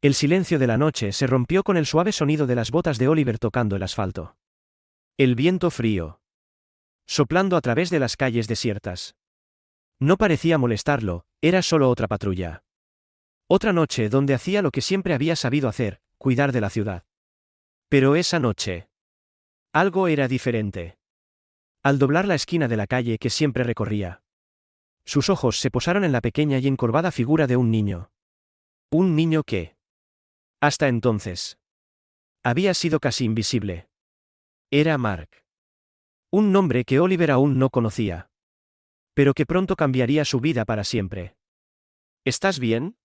El silencio de la noche se rompió con el suave sonido de las botas de Oliver tocando el asfalto. El viento frío, soplando a través de las calles desiertas. No parecía molestarlo, era solo otra patrulla. Otra noche donde hacía lo que siempre había sabido hacer, cuidar de la ciudad. Pero esa noche, algo era diferente. Al doblar la esquina de la calle que siempre recorría, sus ojos se posaron en la pequeña y encorvada figura de un niño. Un niño que, hasta entonces, había sido casi invisible. Era Mark. Un nombre que Oliver aún no conocía, pero que pronto cambiaría su vida para siempre. ¿Estás bien?,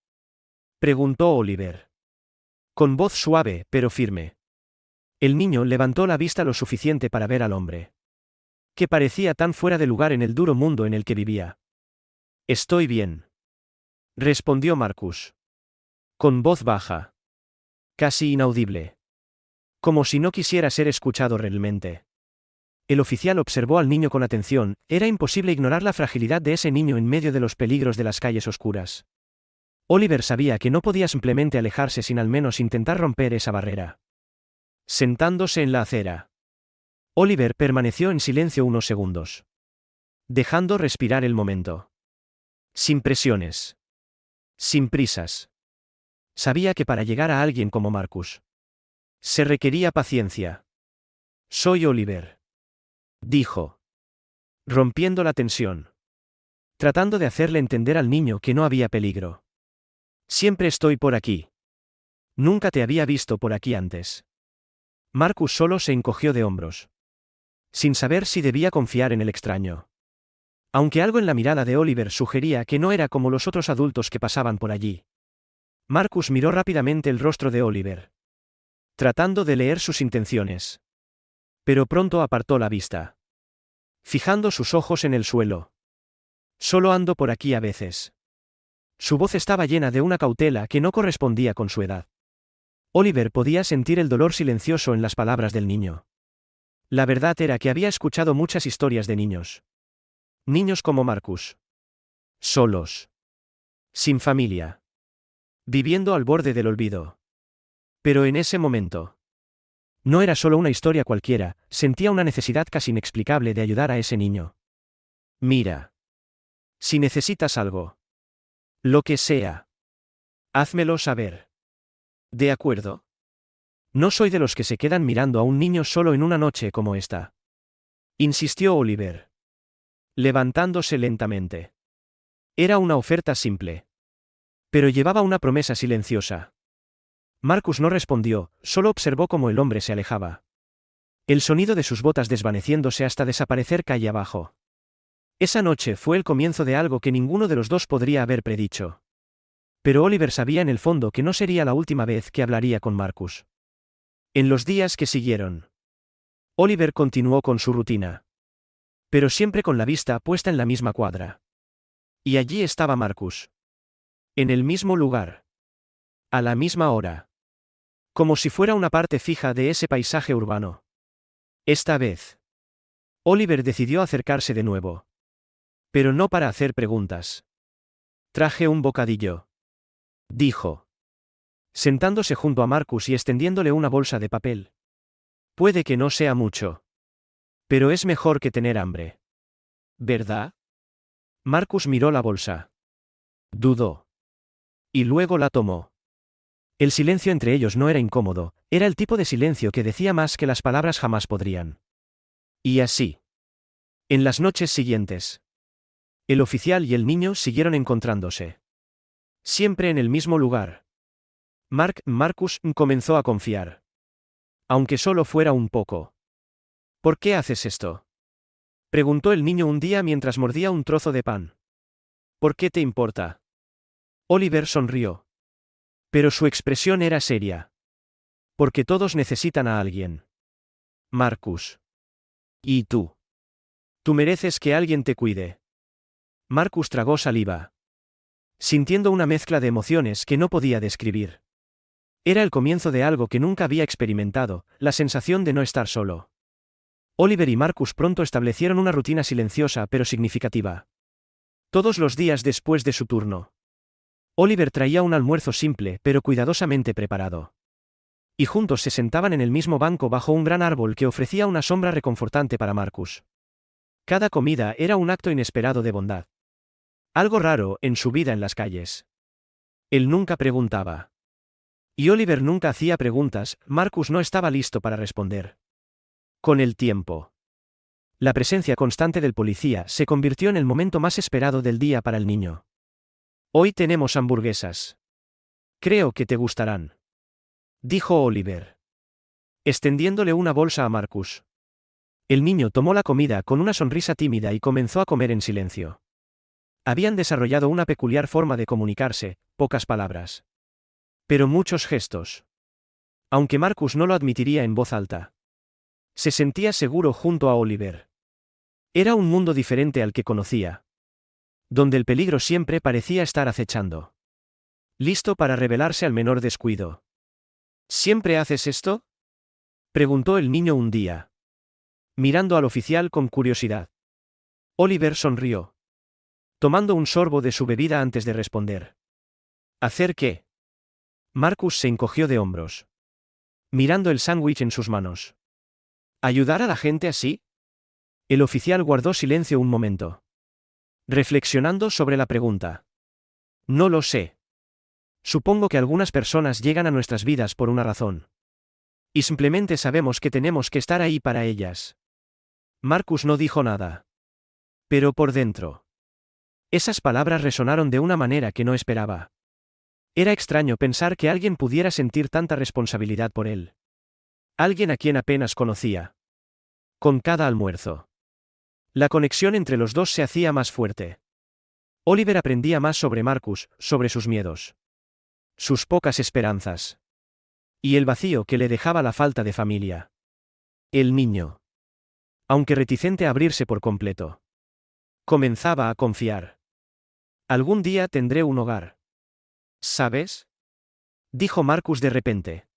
preguntó Oliver. Con voz suave, pero firme. El niño levantó la vista lo suficiente para ver al hombre, que parecía tan fuera de lugar en el duro mundo en el que vivía. Estoy bien, respondió Marcus. Con voz baja, casi inaudible. Como si no quisiera ser escuchado realmente. El oficial observó al niño con atención, era imposible ignorar la fragilidad de ese niño en medio de los peligros de las calles oscuras. Oliver sabía que no podía simplemente alejarse sin al menos intentar romper esa barrera. Sentándose en la acera, Oliver permaneció en silencio unos segundos, dejando respirar el momento. Sin presiones. Sin prisas. Sabía que para llegar a alguien como Marcus, se requería paciencia. Soy Oliver, dijo, rompiendo la tensión, tratando de hacerle entender al niño que no había peligro. Siempre estoy por aquí. Nunca te había visto por aquí antes. Marcus solo se encogió de hombros, sin saber si debía confiar en el extraño. Aunque algo en la mirada de Oliver sugería que no era como los otros adultos que pasaban por allí. Marcus miró rápidamente el rostro de Oliver, tratando de leer sus intenciones. Pero pronto apartó la vista, fijando sus ojos en el suelo. Solo ando por aquí a veces. Su voz estaba llena de una cautela que no correspondía con su edad. Oliver podía sentir el dolor silencioso en las palabras del niño. La verdad era que había escuchado muchas historias de niños. Niños como Marcus. Solos. Sin familia. Viviendo al borde del olvido. Pero en ese momento, no era solo una historia cualquiera, sentía una necesidad casi inexplicable de ayudar a ese niño. Mira. Si necesitas algo, lo que sea, házmelo saber. ¿De acuerdo? No soy de los que se quedan mirando a un niño solo en una noche como esta, insistió Oliver, levantándose lentamente. Era una oferta simple, pero llevaba una promesa silenciosa. Marcus no respondió, solo observó cómo el hombre se alejaba. El sonido de sus botas desvaneciéndose hasta desaparecer calle abajo. Esa noche fue el comienzo de algo que ninguno de los dos podría haber predicho. Pero Oliver sabía en el fondo que no sería la última vez que hablaría con Marcus. En los días que siguieron, Oliver continuó con su rutina. Pero siempre con la vista puesta en la misma cuadra. Y allí estaba Marcus. En el mismo lugar. A la misma hora. Como si fuera una parte fija de ese paisaje urbano. Esta vez, Oliver decidió acercarse de nuevo. Pero no para hacer preguntas. Traje un bocadillo, dijo, sentándose junto a Marcus y extendiéndole una bolsa de papel. Puede que no sea mucho, pero es mejor que tener hambre. ¿Verdad? Marcus miró la bolsa. Dudó. Y luego la tomó. El silencio entre ellos no era incómodo, era el tipo de silencio que decía más que las palabras jamás podrían. Y así. En las noches siguientes, el oficial y el niño siguieron encontrándose. Siempre en el mismo lugar. Marcus comenzó a confiar. Aunque solo fuera un poco. ¿Por qué haces esto?, preguntó el niño un día mientras mordía un trozo de pan. ¿Por qué te importa? Oliver sonrió. Pero su expresión era seria. Porque todos necesitan a alguien. Marcus. ¿Y tú? Tú mereces que alguien te cuide. Marcus tragó saliva, sintiendo una mezcla de emociones que no podía describir. Era el comienzo de algo que nunca había experimentado, la sensación de no estar solo. Oliver y Marcus pronto establecieron una rutina silenciosa pero significativa. Todos los días después de su turno, Oliver traía un almuerzo simple pero cuidadosamente preparado. Y juntos se sentaban en el mismo banco bajo un gran árbol que ofrecía una sombra reconfortante para Marcus. Cada comida era un acto inesperado de bondad. Algo raro en su vida en las calles. Él nunca preguntaba. Y Oliver nunca hacía preguntas, Marcus no estaba listo para responder. Con el tiempo. La presencia constante del policía se convirtió en el momento más esperado del día para el niño. Hoy tenemos hamburguesas. Creo que te gustarán, dijo Oliver, extendiéndole una bolsa a Marcus. El niño tomó la comida con una sonrisa tímida y comenzó a comer en silencio. Habían desarrollado una peculiar forma de comunicarse, pocas palabras. Pero muchos gestos. Aunque Marcus no lo admitiría en voz alta. Se sentía seguro junto a Oliver. Era un mundo diferente al que conocía. Donde el peligro siempre parecía estar acechando. Listo para rebelarse al menor descuido. ¿Siempre haces esto?, preguntó el niño un día, mirando al oficial con curiosidad. Oliver sonrió, tomando un sorbo de su bebida antes de responder. ¿Hacer qué? Marcus se encogió de hombros, mirando el sándwich en sus manos. ¿Ayudar a la gente así? El oficial guardó silencio un momento, reflexionando sobre la pregunta. No lo sé. Supongo que algunas personas llegan a nuestras vidas por una razón. Y simplemente sabemos que tenemos que estar ahí para ellas. Marcus no dijo nada. Pero por dentro. Esas palabras resonaron de una manera que no esperaba. Era extraño pensar que alguien pudiera sentir tanta responsabilidad por él. Alguien a quien apenas conocía. Con cada almuerzo. La conexión entre los dos se hacía más fuerte. Oliver aprendía más sobre Marcus, sobre sus miedos. Sus pocas esperanzas. Y el vacío que le dejaba la falta de familia. El niño. Aunque reticente a abrirse por completo. Comenzaba a confiar. Algún día tendré un hogar. ¿Sabes?, dijo Marcus de repente.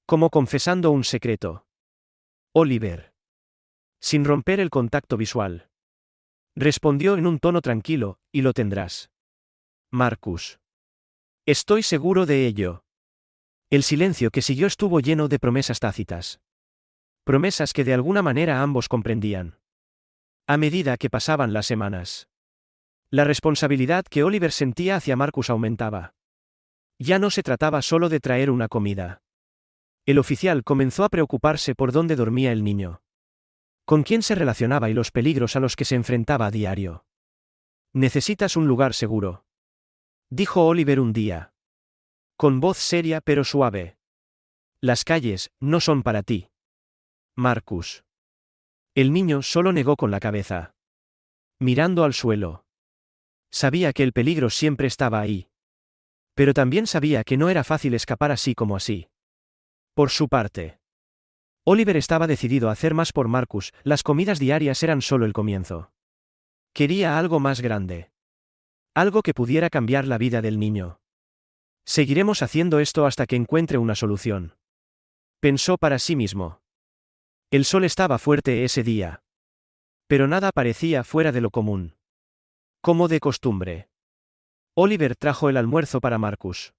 Como confesando un secreto. Oliver. Sin romper el contacto visual. Respondió en un tono tranquilo, y lo tendrás. Marcus. Estoy seguro de ello. El silencio que siguió estuvo lleno de promesas tácitas. Promesas que de alguna manera ambos comprendían. A medida que pasaban las semanas. La responsabilidad que Oliver sentía hacia Marcus aumentaba. Ya no se trataba solo de traer una comida. El oficial comenzó a preocuparse por dónde dormía el niño. Con quién se relacionaba y los peligros a los que se enfrentaba a diario. Necesitas un lugar seguro, dijo Oliver un día. Con voz seria pero suave. Las calles no son para ti, Marcus. El niño solo negó con la cabeza. Mirando al suelo. Sabía que el peligro siempre estaba ahí. Pero también sabía que no era fácil escapar así como así. Por su parte. Oliver estaba decidido a hacer más por Marcus, las comidas diarias eran solo el comienzo. Quería algo más grande. Algo que pudiera cambiar la vida del niño. Seguiremos haciendo esto hasta que encuentre una solución. Pensó para sí mismo. El sol estaba fuerte ese día. Pero nada parecía fuera de lo común. Como de costumbre. Oliver trajo el almuerzo para Marcus.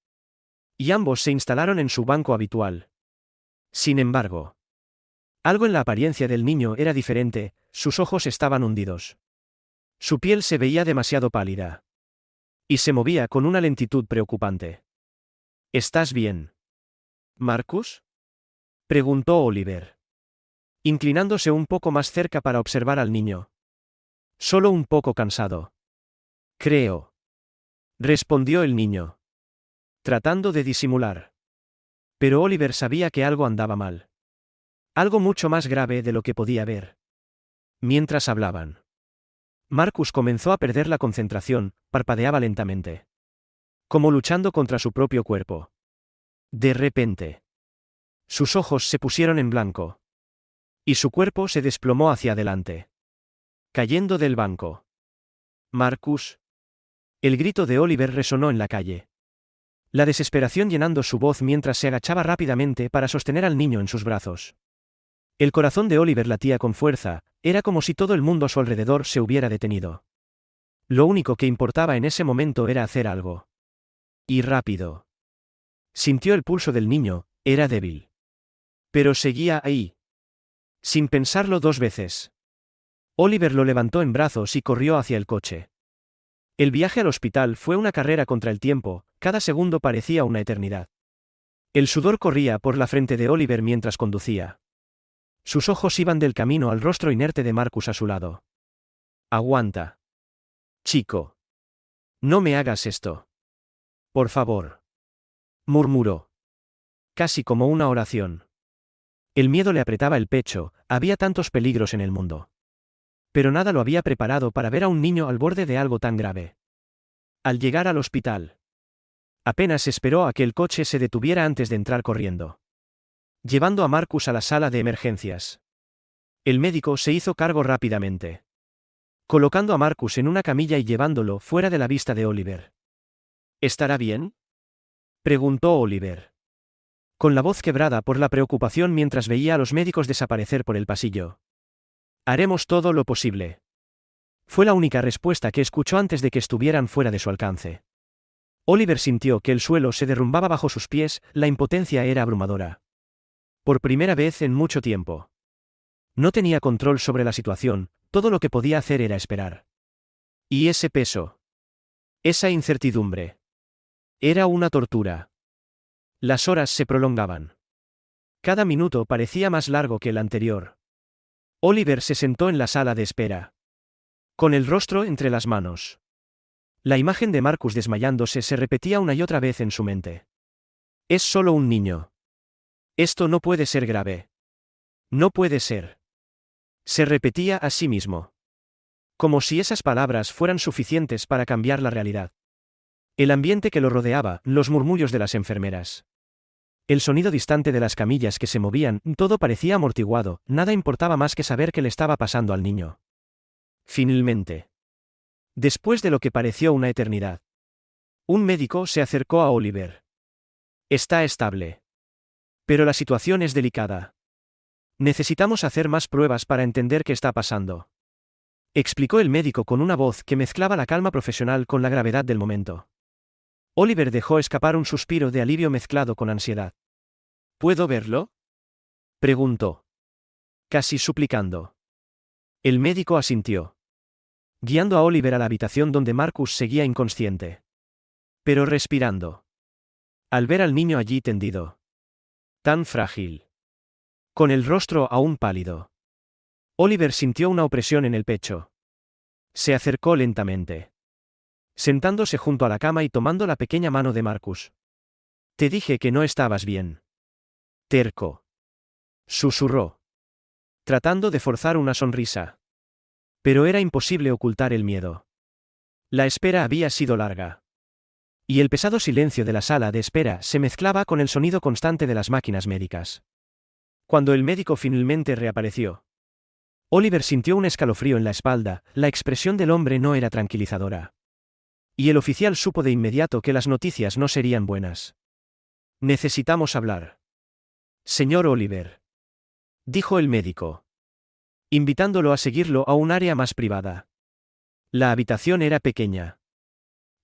Y ambos se instalaron en su banco habitual. Sin embargo, algo en la apariencia del niño era diferente, sus ojos estaban hundidos. Su piel se veía demasiado pálida. Y se movía con una lentitud preocupante. ¿Estás bien, Marcus?, preguntó Oliver, inclinándose un poco más cerca para observar al niño. Solo un poco cansado. Creo, respondió el niño, tratando de disimular. Pero Oliver sabía que algo andaba mal. Algo mucho más grave de lo que podía ver. Mientras hablaban, Marcus comenzó a perder la concentración, parpadeaba lentamente. Como luchando contra su propio cuerpo. De repente, sus ojos se pusieron en blanco. Y su cuerpo se desplomó hacia adelante. Cayendo del banco. Marcus. El grito de Oliver resonó en la calle. La desesperación llenando su voz mientras se agachaba rápidamente para sostener al niño en sus brazos. El corazón de Oliver latía con fuerza, era como si todo el mundo a su alrededor se hubiera detenido. Lo único que importaba en ese momento era hacer algo. Y rápido. Sintió el pulso del niño, era débil. Pero seguía ahí. Sin pensarlo 2 veces. Oliver lo levantó en brazos y corrió hacia el coche. El viaje al hospital fue una carrera contra el tiempo, cada segundo parecía una eternidad. El sudor corría por la frente de Oliver mientras conducía. Sus ojos iban del camino al rostro inerte de Marcus a su lado. Aguanta. Chico. No me hagas esto. Por favor. Murmuró. Casi como una oración. El miedo le apretaba el pecho, había tantos peligros en el mundo. Pero nada lo había preparado para ver a un niño al borde de algo tan grave. Al llegar al hospital, apenas esperó a que el coche se detuviera antes de entrar corriendo, llevando a Marcus a la sala de emergencias. El médico se hizo cargo rápidamente, colocando a Marcus en una camilla y llevándolo fuera de la vista de Oliver. ¿Estará bien?, preguntó Oliver, con la voz quebrada por la preocupación mientras veía a los médicos desaparecer por el pasillo. Haremos todo lo posible. Fue la única respuesta que escuchó antes de que estuvieran fuera de su alcance. Oliver sintió que el suelo se derrumbaba bajo sus pies, la impotencia era abrumadora. Por primera vez en mucho tiempo. No tenía control sobre la situación, todo lo que podía hacer era esperar. Y ese peso. Esa incertidumbre. Era una tortura. Las horas se prolongaban. Cada minuto parecía más largo que el anterior. Oliver se sentó en la sala de espera, con el rostro entre las manos. La imagen de Marcus desmayándose se repetía una y otra vez en su mente. Es solo un niño. Esto no puede ser grave. No puede ser. Se repetía a sí mismo. Como si esas palabras fueran suficientes para cambiar la realidad. El ambiente que lo rodeaba, los murmullos de las enfermeras. El sonido distante de las camillas que se movían, todo parecía amortiguado, nada importaba más que saber qué le estaba pasando al niño. Finalmente. Después de lo que pareció una eternidad. Un médico se acercó a Oliver. Está estable. Pero la situación es delicada. Necesitamos hacer más pruebas para entender qué está pasando, explicó el médico con una voz que mezclaba la calma profesional con la gravedad del momento. Oliver dejó escapar un suspiro de alivio mezclado con ansiedad. ¿Puedo verlo?, preguntó, casi suplicando. El médico asintió, guiando a Oliver a la habitación donde Marcus seguía inconsciente, pero respirando. Al ver al niño allí tendido, tan frágil, con el rostro aún pálido, Oliver sintió una opresión en el pecho. Se acercó lentamente, sentándose junto a la cama y tomando la pequeña mano de Marcus. Te dije que no estabas bien. Terco. Susurró, tratando de forzar una sonrisa. Pero era imposible ocultar el miedo. La espera había sido larga. Y el pesado silencio de la sala de espera se mezclaba con el sonido constante de las máquinas médicas. Cuando el médico finalmente reapareció, Oliver sintió un escalofrío en la espalda, la expresión del hombre no era tranquilizadora. Y el oficial supo de inmediato que las noticias no serían buenas. Necesitamos hablar. Señor Oliver, dijo el médico, invitándolo a seguirlo a un área más privada. La habitación era pequeña,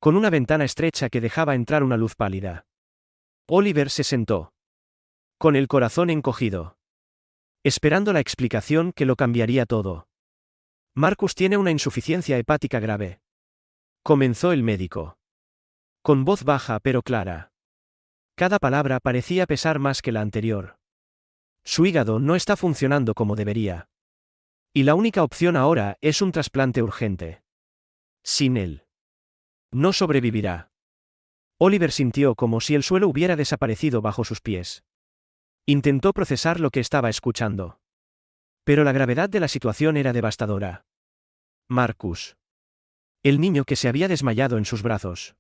con una ventana estrecha que dejaba entrar una luz pálida. Oliver se sentó, con el corazón encogido, esperando la explicación que lo cambiaría todo. Marcus tiene una insuficiencia hepática grave, comenzó el médico, con voz baja pero clara. Cada palabra parecía pesar más que la anterior. Su hígado no está funcionando como debería. Y la única opción ahora es un trasplante urgente. Sin él, no sobrevivirá. Oliver sintió como si el suelo hubiera desaparecido bajo sus pies. Intentó procesar lo que estaba escuchando. Pero la gravedad de la situación era devastadora. Marcus, el niño que se había desmayado en sus brazos,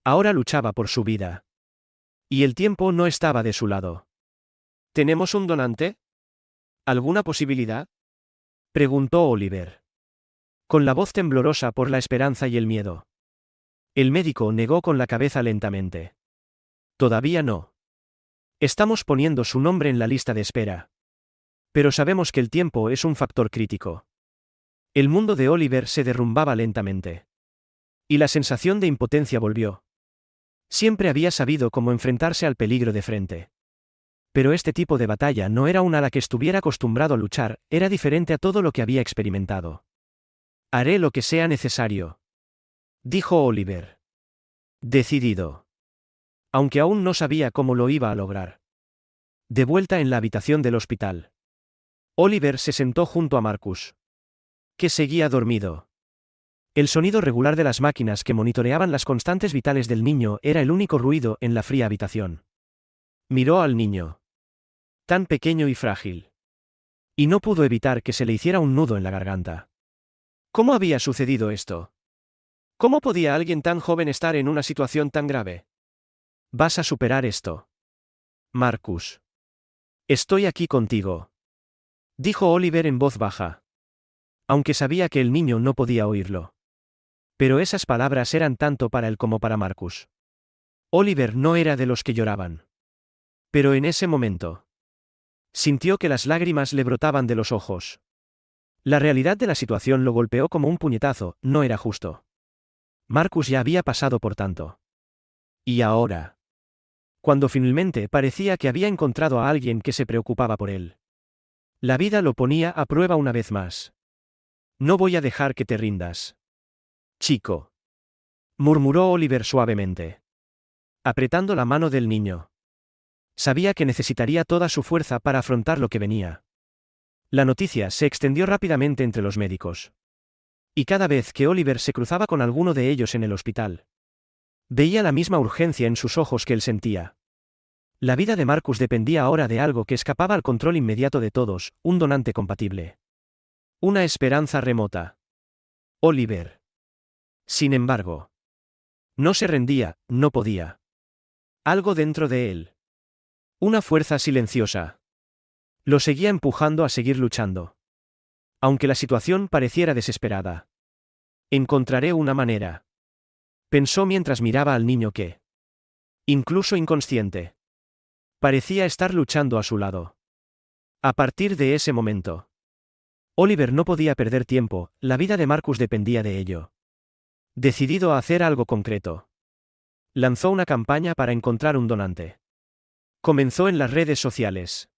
ahora luchaba por su vida. Y el tiempo no estaba de su lado. ¿Tenemos un donante? ¿Alguna posibilidad?, preguntó Oliver, con la voz temblorosa por la esperanza y el miedo. El médico negó con la cabeza lentamente. Todavía no. Estamos poniendo su nombre en la lista de espera. Pero sabemos que el tiempo es un factor crítico. El mundo de Oliver se derrumbaba lentamente. Y la sensación de impotencia volvió. Siempre había sabido cómo enfrentarse al peligro de frente. Pero este tipo de batalla no era una a la que estuviera acostumbrado a luchar, era diferente a todo lo que había experimentado. Haré lo que sea necesario, dijo Oliver. Decidido. Aunque aún no sabía cómo lo iba a lograr. De vuelta en la habitación del hospital. Oliver se sentó junto a Marcus, que seguía dormido. El sonido regular de las máquinas que monitoreaban las constantes vitales del niño era el único ruido en la fría habitación. Miró al niño. Tan pequeño y frágil. Y no pudo evitar que se le hiciera un nudo en la garganta. ¿Cómo había sucedido esto? ¿Cómo podía alguien tan joven estar en una situación tan grave? Vas a superar esto. Marcus. Estoy aquí contigo, dijo Oliver en voz baja. Aunque sabía que el niño no podía oírlo. Pero esas palabras eran tanto para él como para Marcus. Oliver no era de los que lloraban. Pero en ese momento, sintió que las lágrimas le brotaban de los ojos. La realidad de la situación lo golpeó como un puñetazo, no era justo. Marcus ya había pasado por tanto. Y ahora, cuando finalmente parecía que había encontrado a alguien que se preocupaba por él. La vida lo ponía a prueba una vez más. No voy a dejar que te rindas. Chico. Murmuró Oliver suavemente. Apretando la mano del niño. Sabía que necesitaría toda su fuerza para afrontar lo que venía. La noticia se extendió rápidamente entre los médicos. Y cada vez que Oliver se cruzaba con alguno de ellos en el hospital, veía la misma urgencia en sus ojos que él sentía. La vida de Marcus dependía ahora de algo que escapaba al control inmediato de todos, un donante compatible. Una esperanza remota. Oliver. Sin embargo, no se rendía, no podía. Algo dentro de él. Una fuerza silenciosa. Lo seguía empujando a seguir luchando. Aunque la situación pareciera desesperada. Encontraré una manera. Pensó mientras miraba al niño que, incluso inconsciente, parecía estar luchando a su lado. A partir de ese momento, Oliver no podía perder tiempo, la vida de Marcus dependía de ello. Decidido a hacer algo concreto, lanzó una campaña para encontrar un donante. Comenzó en las redes sociales,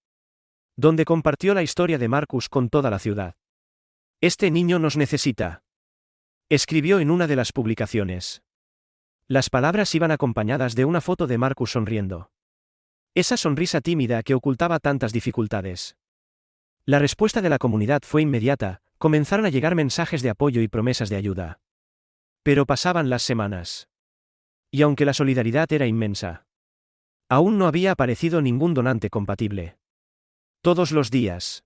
donde compartió la historia de Marcus con toda la ciudad. Este niño nos necesita, escribió en una de las publicaciones. Las palabras iban acompañadas de una foto de Marcus sonriendo. Esa sonrisa tímida que ocultaba tantas dificultades. La respuesta de la comunidad fue inmediata, comenzaron a llegar mensajes de apoyo y promesas de ayuda. Pero pasaban las semanas. Y aunque la solidaridad era inmensa, aún no había aparecido ningún donante compatible. Todos los días,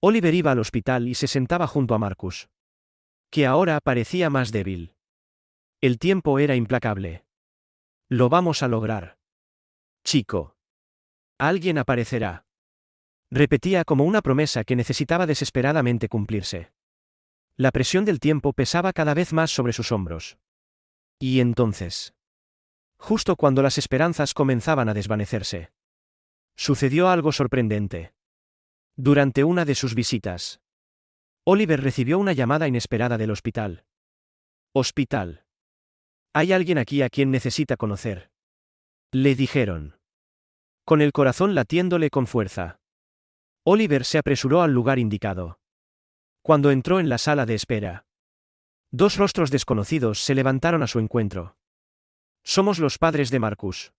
Oliver iba al hospital y se sentaba junto a Marcus, que ahora parecía más débil. El tiempo era implacable. Lo vamos a lograr. Chico. Alguien aparecerá. Repetía como una promesa que necesitaba desesperadamente cumplirse. La presión del tiempo pesaba cada vez más sobre sus hombros. Y entonces, justo cuando las esperanzas comenzaban a desvanecerse, sucedió algo sorprendente. Durante una de sus visitas, Oliver recibió una llamada inesperada del hospital. Hospital. Hay alguien aquí a quien necesita conocer. Le dijeron. Con el corazón latiéndole con fuerza. Oliver se apresuró al lugar indicado. Cuando entró en la sala de espera, dos rostros desconocidos se levantaron a su encuentro. Somos los padres de Marcus,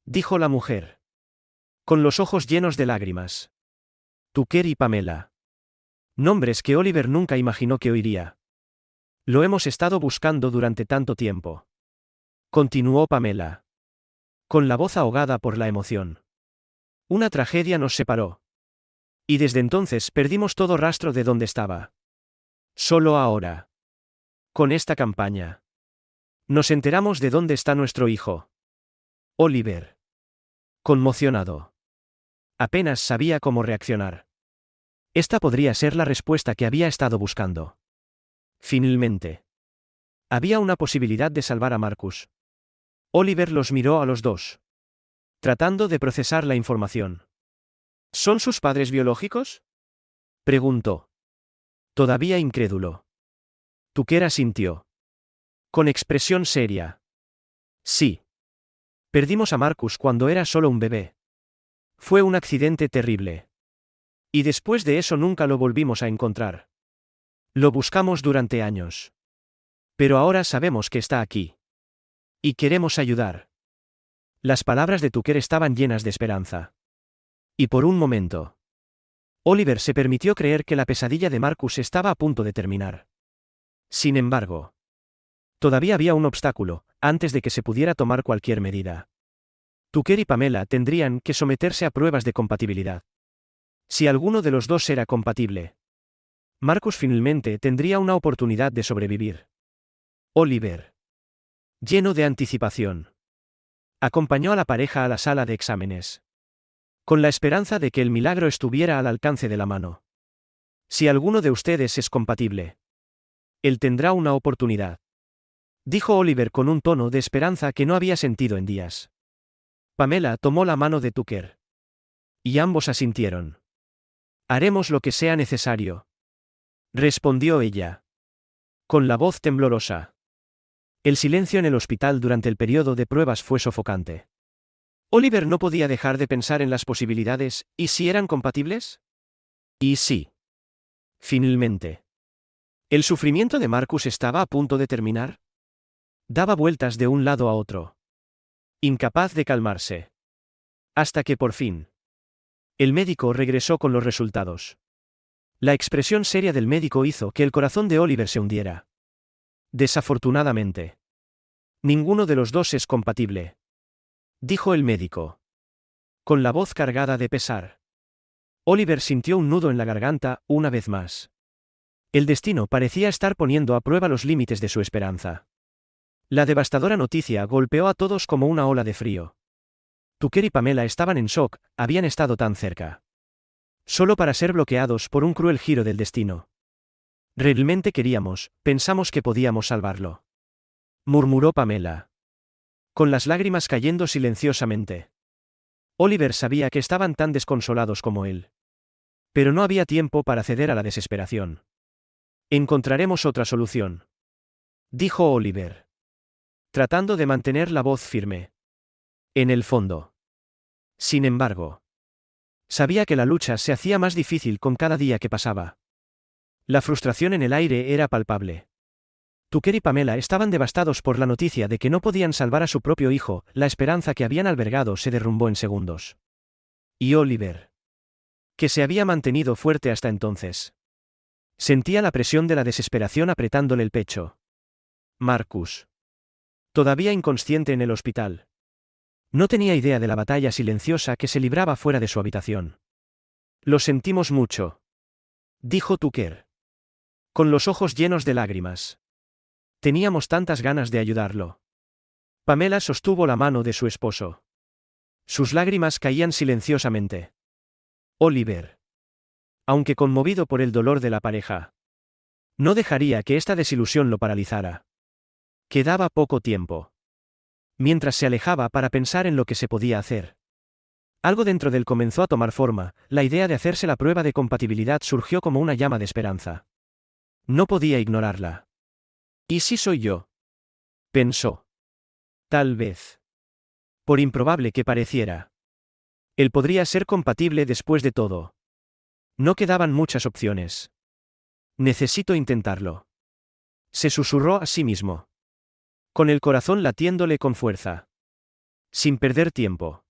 dijo la mujer, con los ojos llenos de lágrimas. Tucker y Pamela. Nombres que Oliver nunca imaginó que oiría. Lo hemos estado buscando durante tanto tiempo. Continuó Pamela, con la voz ahogada por la emoción. Una tragedia nos separó. Y desde entonces perdimos todo rastro de dónde estaba. Solo ahora, con esta campaña, nos enteramos de dónde está nuestro hijo. Oliver. Conmocionado. Apenas sabía cómo reaccionar. Esta podría ser la respuesta que había estado buscando. Finalmente. Había una posibilidad de salvar a Marcus. Oliver los miró a los dos, tratando de procesar la información. ¿Son sus padres biológicos? Preguntó. Todavía incrédulo. Tucker asintió. Con expresión seria. Sí. Perdimos a Marcus cuando era solo un bebé. Fue un accidente terrible. Y después de eso nunca lo volvimos a encontrar. Lo buscamos durante años. Pero ahora sabemos que está aquí. Y queremos ayudar. Las palabras de Tucker estaban llenas de esperanza. Y por un momento, Oliver se permitió creer que la pesadilla de Marcus estaba a punto de terminar. Sin embargo, todavía había un obstáculo, antes de que se pudiera tomar cualquier medida. Tucker y Pamela tendrían que someterse a pruebas de compatibilidad. Si alguno de los dos era compatible, Marcus finalmente tendría una oportunidad de sobrevivir. Oliver, lleno de anticipación, acompañó a la pareja a la sala de exámenes, con la esperanza de que el milagro estuviera al alcance de la mano. Si alguno de ustedes es compatible, él tendrá una oportunidad, dijo Oliver con un tono de esperanza que no había sentido en días. Pamela tomó la mano de Tucker. Y ambos asintieron. Haremos lo que sea necesario, respondió ella, con la voz temblorosa. El silencio en el hospital durante el periodo de pruebas fue sofocante. Oliver no podía dejar de pensar en las posibilidades, ¿y si eran compatibles? ¿Y sí? Finalmente. ¿El sufrimiento de Marcus estaba a punto de terminar? Daba vueltas de un lado a otro, incapaz de calmarse. Hasta que por fin, el médico regresó con los resultados. La expresión seria del médico hizo que el corazón de Oliver se hundiera. Desafortunadamente, ninguno de los dos es compatible, dijo el médico, con la voz cargada de pesar. Oliver sintió un nudo en la garganta, una vez más. El destino parecía estar poniendo a prueba los límites de su esperanza. La devastadora noticia golpeó a todos como una ola de frío. Tucker y Pamela estaban en shock, habían estado tan cerca. Solo para ser bloqueados por un cruel giro del destino. Realmente pensamos que podíamos salvarlo, murmuró Pamela, con las lágrimas cayendo silenciosamente. Oliver sabía que estaban tan desconsolados como él. Pero no había tiempo para ceder a la desesperación. Encontraremos otra solución, dijo Oliver, tratando de mantener la voz firme. En el fondo. Sin embargo, sabía que la lucha se hacía más difícil con cada día que pasaba. La frustración en el aire era palpable. Tucker y Pamela estaban devastados por la noticia de que no podían salvar a su propio hijo, la esperanza que habían albergado se derrumbó en segundos. Y Oliver, que se había mantenido fuerte hasta entonces, sentía la presión de la desesperación apretándole el pecho. Marcus, todavía inconsciente en el hospital, no tenía idea de la batalla silenciosa que se libraba fuera de su habitación. Lo sentimos mucho, dijo Tucker, con los ojos llenos de lágrimas. Teníamos tantas ganas de ayudarlo. Pamela sostuvo la mano de su esposo. Sus lágrimas caían silenciosamente. Oliver, aunque conmovido por el dolor de la pareja, no dejaría que esta desilusión lo paralizara. Quedaba poco tiempo. Mientras se alejaba para pensar en lo que se podía hacer, algo dentro de él comenzó a tomar forma, la idea de hacerse la prueba de compatibilidad surgió como una llama de esperanza. No podía ignorarla. ¿Y si soy yo? Pensó. Tal vez. Por improbable que pareciera, él podría ser compatible después de todo. No quedaban muchas opciones. Necesito intentarlo, se susurró a sí mismo, con el corazón latiéndole con fuerza. Sin perder tiempo,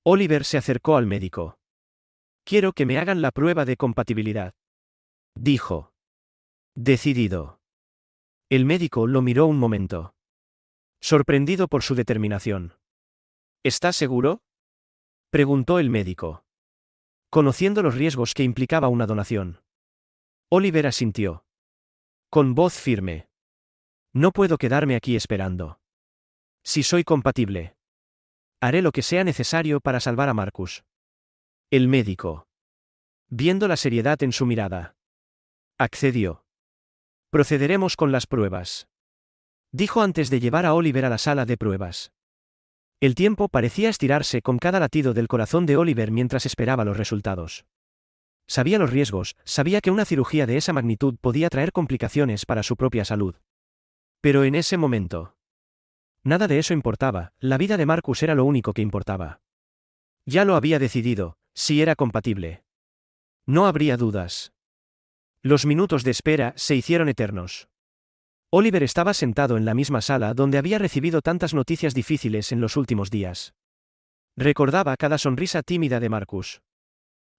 Oliver se acercó al médico. Quiero que me hagan la prueba de compatibilidad, dijo. Decidido. El médico lo miró un momento, sorprendido por su determinación. ¿Estás seguro?, preguntó el médico, conociendo los riesgos que implicaba una donación. Oliver asintió, con voz firme. No puedo quedarme aquí esperando. Si soy compatible, haré lo que sea necesario para salvar a Marcus. El médico, viendo la seriedad en su mirada, accedió. Procederemos con las pruebas, dijo antes de llevar a Oliver a la sala de pruebas. El tiempo parecía estirarse con cada latido del corazón de Oliver mientras esperaba los resultados. Sabía los riesgos, sabía que una cirugía de esa magnitud podía traer complicaciones para su propia salud. Pero en ese momento, Nada de eso importaba, la vida de Marcus era lo único que importaba. Ya lo había decidido, si era compatible. No habría dudas. Los minutos de espera se hicieron eternos. Oliver estaba sentado en la misma sala donde había recibido tantas noticias difíciles en los últimos días. Recordaba cada sonrisa tímida de Marcus.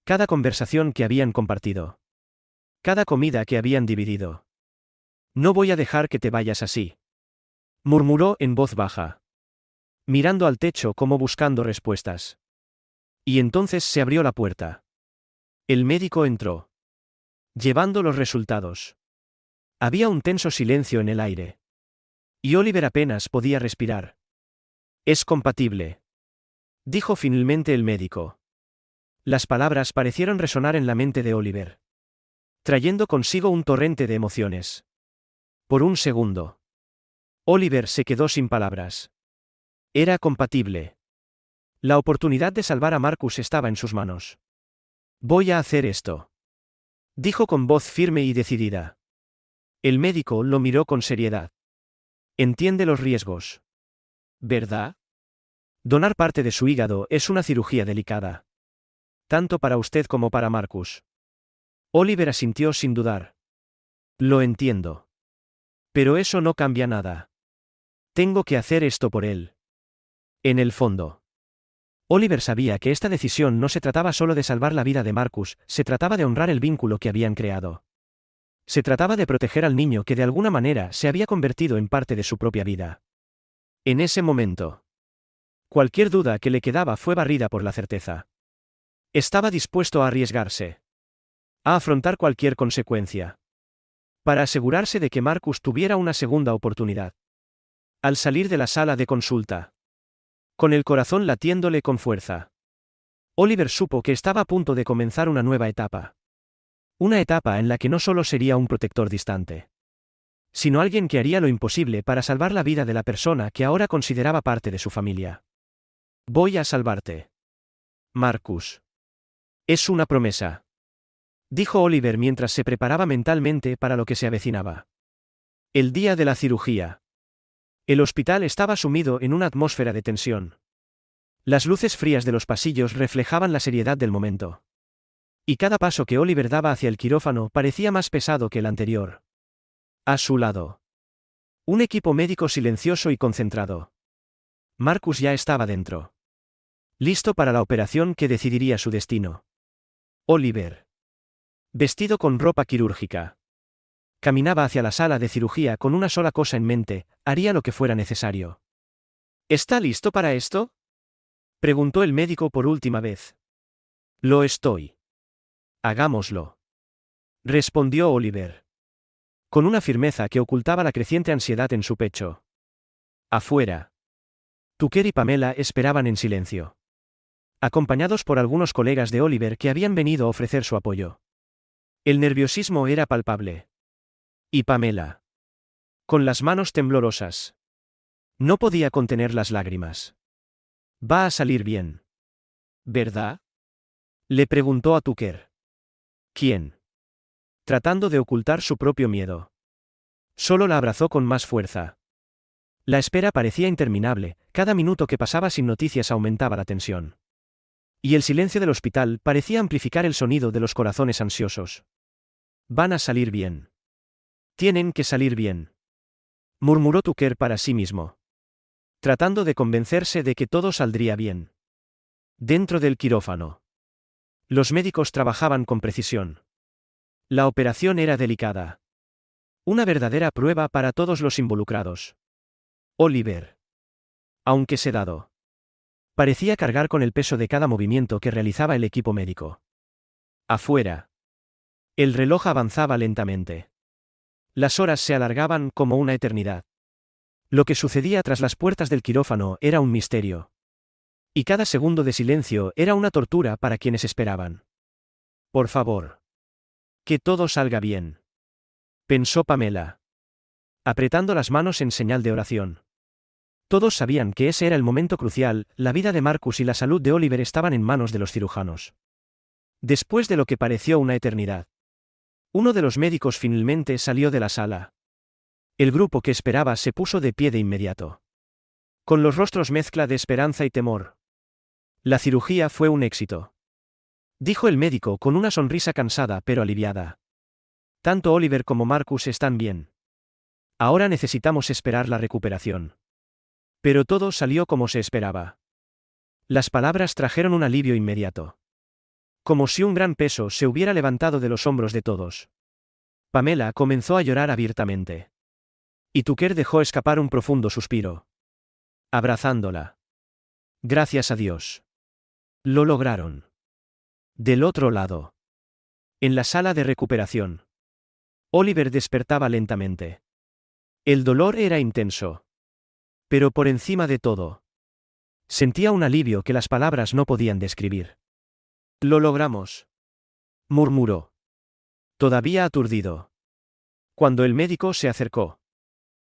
Cada conversación que habían compartido. Cada comida que habían dividido. No voy a dejar que te vayas así, murmuró en voz baja, mirando al techo como buscando respuestas. Y entonces se abrió la puerta. El médico entró, llevando los resultados. Había un tenso silencio en el aire. Y Oliver apenas podía respirar. Es compatible, dijo finalmente el médico. Las palabras parecieron resonar en la mente de Oliver, trayendo consigo un torrente de emociones. Por un segundo, Oliver se quedó sin palabras. Era compatible. La oportunidad de salvar a Marcus estaba en sus manos. Voy a hacer esto, dijo con voz firme y decidida. El médico lo miró con seriedad. Entiende los riesgos, ¿verdad? Donar parte de su hígado es una cirugía delicada. Tanto para usted como para Marcus. Oliver asintió sin dudar. Lo entiendo. Pero eso no cambia nada. Tengo que hacer esto por él. En el fondo, Oliver sabía que esta decisión no se trataba solo de salvar la vida de Marcus, se trataba de honrar el vínculo que habían creado. Se trataba de proteger al niño que de alguna manera se había convertido en parte de su propia vida. En ese momento, cualquier duda que le quedaba fue barrida por la certeza. Estaba dispuesto a arriesgarse, a afrontar cualquier consecuencia, para asegurarse de que Marcus tuviera una segunda oportunidad. Al salir de la sala de consulta, con el corazón latiéndole con fuerza, Oliver supo que estaba a punto de comenzar una nueva etapa. Una etapa en la que no solo sería un protector distante, sino alguien que haría lo imposible para salvar la vida de la persona que ahora consideraba parte de su familia. Voy a salvarte, Marcus. Es una promesa, dijo Oliver mientras se preparaba mentalmente para lo que se avecinaba. El día de la cirugía. El hospital estaba sumido en una atmósfera de tensión. Las luces frías de los pasillos reflejaban la seriedad del momento. Y cada paso que Oliver daba hacia el quirófano parecía más pesado que el anterior. A su lado, un equipo médico silencioso y concentrado. Marcus ya estaba dentro, listo para la operación que decidiría su destino. Oliver, vestido con ropa quirúrgica, caminaba hacia la sala de cirugía con una sola cosa en mente: haría lo que fuera necesario. ¿Está listo para esto?, preguntó el médico por última vez. Lo estoy. Hagámoslo, respondió Oliver, con una firmeza que ocultaba la creciente ansiedad en su pecho. Afuera, Tucker y Pamela esperaban en silencio, acompañados por algunos colegas de Oliver que habían venido a ofrecer su apoyo. El nerviosismo era palpable. Y Pamela, con las manos temblorosas, no podía contener las lágrimas. Va a salir bien, ¿verdad?, le preguntó a Tucker. ¿Quién?, tratando de ocultar su propio miedo. Solo la abrazó con más fuerza. La espera parecía interminable, cada minuto que pasaba sin noticias aumentaba la tensión. Y el silencio del hospital parecía amplificar el sonido de los corazones ansiosos. Van a salir bien. Tienen que salir bien, murmuró Tucker para sí mismo, tratando de convencerse de que todo saldría bien. Dentro del quirófano, los médicos trabajaban con precisión. La operación era delicada. Una verdadera prueba para todos los involucrados. Oliver, aunque sedado, parecía cargar con el peso de cada movimiento que realizaba el equipo médico. Afuera, el reloj avanzaba lentamente. Las horas se alargaban como una eternidad. Lo que sucedía tras las puertas del quirófano era un misterio. Y cada segundo de silencio era una tortura para quienes esperaban. Por favor, que todo salga bien, pensó Pamela, apretando las manos en señal de oración. Todos sabían que ese era el momento crucial: la vida de Marcus y la salud de Oliver estaban en manos de los cirujanos. Después de lo que pareció una eternidad, uno de los médicos finalmente salió de la sala. El grupo que esperaba se puso de pie de inmediato. Con los rostros mezcla de esperanza y temor. La cirugía fue un éxito, dijo el médico con una sonrisa cansada pero aliviada. Tanto Oliver como Marcus están bien. Ahora necesitamos esperar la recuperación. Pero todo salió como se esperaba. Las palabras trajeron un alivio inmediato. Como si un gran peso se hubiera levantado de los hombros de todos. Pamela comenzó a llorar abiertamente. Y Tucker dejó escapar un profundo suspiro. Abrazándola. Gracias a Dios. Lo lograron. Del otro lado. En la sala de recuperación. Oliver despertaba lentamente. El dolor era intenso. Pero por encima de todo, sentía un alivio que las palabras no podían describir. Lo logramos, murmuró. Todavía aturdido. Cuando el médico se acercó.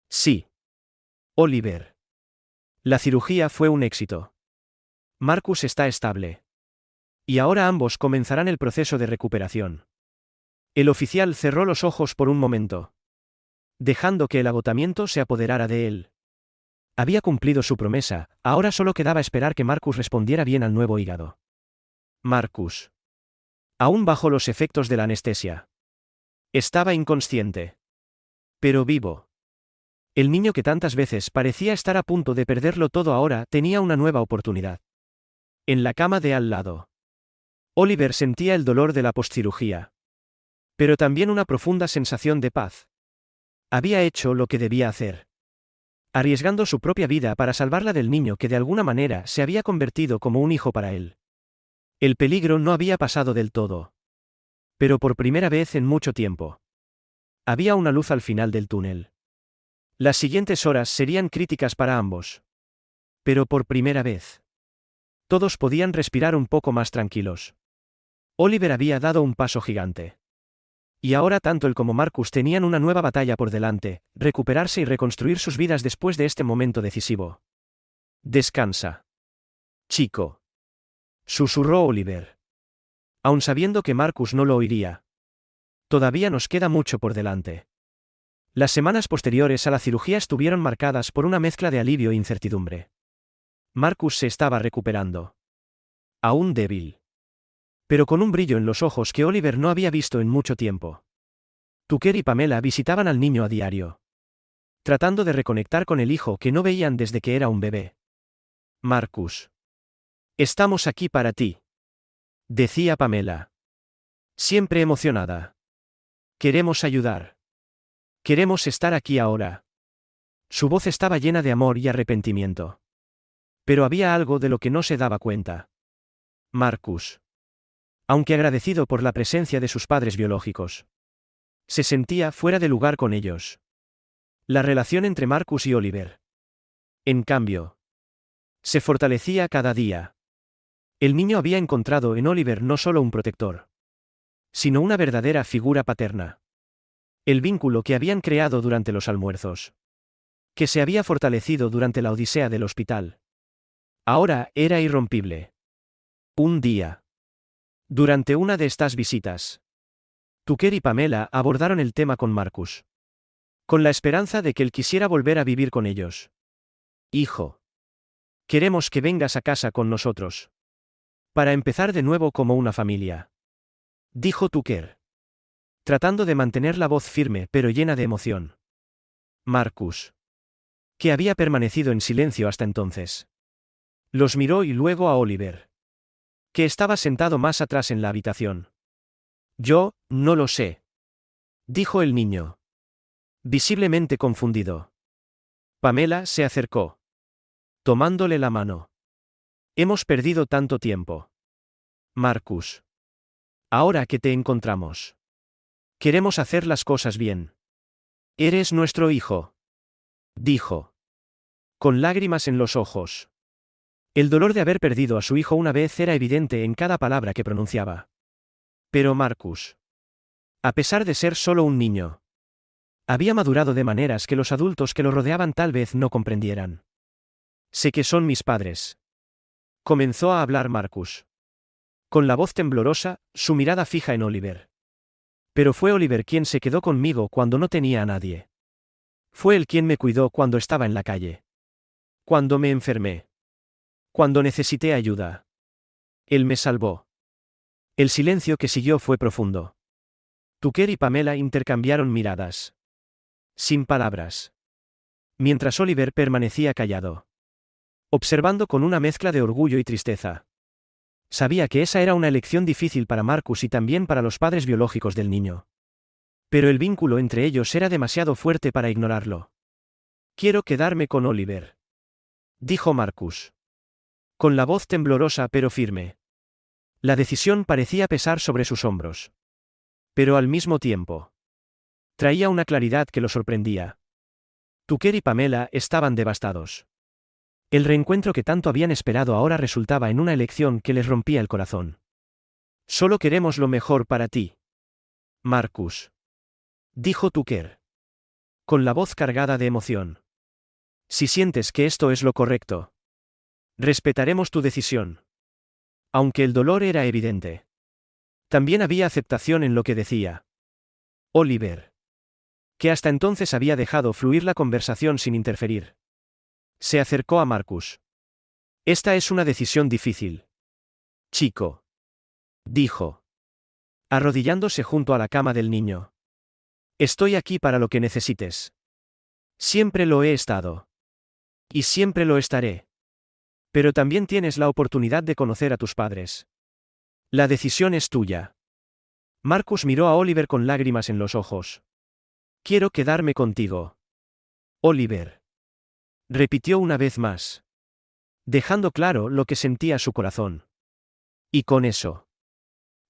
Sí. Oliver. La cirugía fue un éxito. Marcus está estable. Y ahora ambos comenzarán el proceso de recuperación. El oficial cerró los ojos por un momento, dejando que el agotamiento se apoderara de él. Había cumplido su promesa, ahora solo quedaba esperar que Marcus respondiera bien al nuevo hígado. Marcus. Aún bajo los efectos de la anestesia. Estaba inconsciente. Pero vivo. El niño que tantas veces parecía estar a punto de perderlo todo ahora tenía una nueva oportunidad. En la cama de al lado. Oliver sentía el dolor de la postcirugía. Pero también una profunda sensación de paz. Había hecho lo que debía hacer. Arriesgando su propia vida para salvarla del niño que de alguna manera se había convertido como un hijo para él. El peligro no había pasado del todo. Pero por primera vez en mucho tiempo. Había una luz al final del túnel. Las siguientes horas serían críticas para ambos. Pero por primera vez. Todos podían respirar un poco más tranquilos. Oliver había dado un paso gigante. Y ahora tanto él como Marcus tenían una nueva batalla por delante, recuperarse y reconstruir sus vidas después de este momento decisivo. Descansa. Chico. Susurró Oliver. Aun sabiendo que Marcus no lo oiría. Todavía nos queda mucho por delante. Las semanas posteriores a la cirugía estuvieron marcadas por una mezcla de alivio e incertidumbre. Marcus se estaba recuperando. Aún débil. Pero con un brillo en los ojos que Oliver no había visto en mucho tiempo. Tucker y Pamela visitaban al niño a diario. Tratando de reconectar con el hijo que no veían desde que era un bebé. Marcus. Estamos aquí para ti. Decía Pamela. Siempre emocionada. Queremos ayudar. Queremos estar aquí ahora. Su voz estaba llena de amor y arrepentimiento. Pero había algo de lo que no se daba cuenta. Marcus. Aunque agradecido por la presencia de sus padres biológicos, se sentía fuera de lugar con ellos. La relación entre Marcus y Oliver, en cambio, se fortalecía cada día. El niño había encontrado en Oliver no solo un protector, sino una verdadera figura paterna. El vínculo que habían creado durante los almuerzos, que se había fortalecido durante la odisea del hospital, ahora era irrompible. Un día, durante una de estas visitas, Tucker y Pamela abordaron el tema con Marcus. Con la esperanza de que él quisiera volver a vivir con ellos. Hijo. Queremos que vengas a casa con nosotros. Para empezar de nuevo como una familia. Dijo Tucker. Tratando de mantener la voz firme pero llena de emoción. Marcus. Que había permanecido en silencio hasta entonces. Los miró y luego a Oliver. Que estaba sentado más atrás en la habitación. Yo, no lo sé. Dijo el niño. Visiblemente confundido. Pamela se acercó. Tomándole la mano. Hemos perdido tanto tiempo. Marcus. Ahora que te encontramos. Queremos hacer las cosas bien. Eres nuestro hijo. Dijo. Con lágrimas en los ojos. El dolor de haber perdido a su hijo una vez era evidente en cada palabra que pronunciaba. Pero Marcus. A pesar de ser solo un niño, había madurado de maneras que los adultos que lo rodeaban tal vez no comprendieran. Sé que son mis padres. Comenzó a hablar Marcus. Con la voz temblorosa, su mirada fija en Oliver. Pero fue Oliver quien se quedó conmigo cuando no tenía a nadie. Fue él quien me cuidó cuando estaba en la calle. Cuando me enfermé. Cuando necesité ayuda. Él me salvó. El silencio que siguió fue profundo. Tucker y Pamela intercambiaron miradas. Sin palabras. Mientras Oliver permanecía callado. Observando con una mezcla de orgullo y tristeza. Sabía que esa era una elección difícil para Marcus y también para los padres biológicos del niño. Pero el vínculo entre ellos era demasiado fuerte para ignorarlo. Quiero quedarme con Oliver, dijo Marcus. Con la voz temblorosa pero firme. La decisión parecía pesar sobre sus hombros. Pero al mismo tiempo. Traía una claridad que lo sorprendía. Tucker y Pamela estaban devastados. El reencuentro que tanto habían esperado ahora resultaba en una elección que les rompía el corazón. Solo queremos lo mejor para ti, Marcus, dijo Tucker. Con la voz cargada de emoción. Si sientes que esto es lo correcto, respetaremos tu decisión. Aunque el dolor era evidente. También había aceptación en lo que decía Oliver, que hasta entonces había dejado fluir la conversación sin interferir. Se acercó a Marcus. Esta es una decisión difícil. Chico, dijo, arrodillándose junto a la cama del niño. Estoy aquí para lo que necesites. Siempre lo he estado. Y siempre lo estaré. Pero también tienes la oportunidad de conocer a tus padres. La decisión es tuya. Marcus miró a Oliver con lágrimas en los ojos. Quiero quedarme contigo. Oliver. Repitió una vez más. Dejando claro lo que sentía su corazón. Y con eso.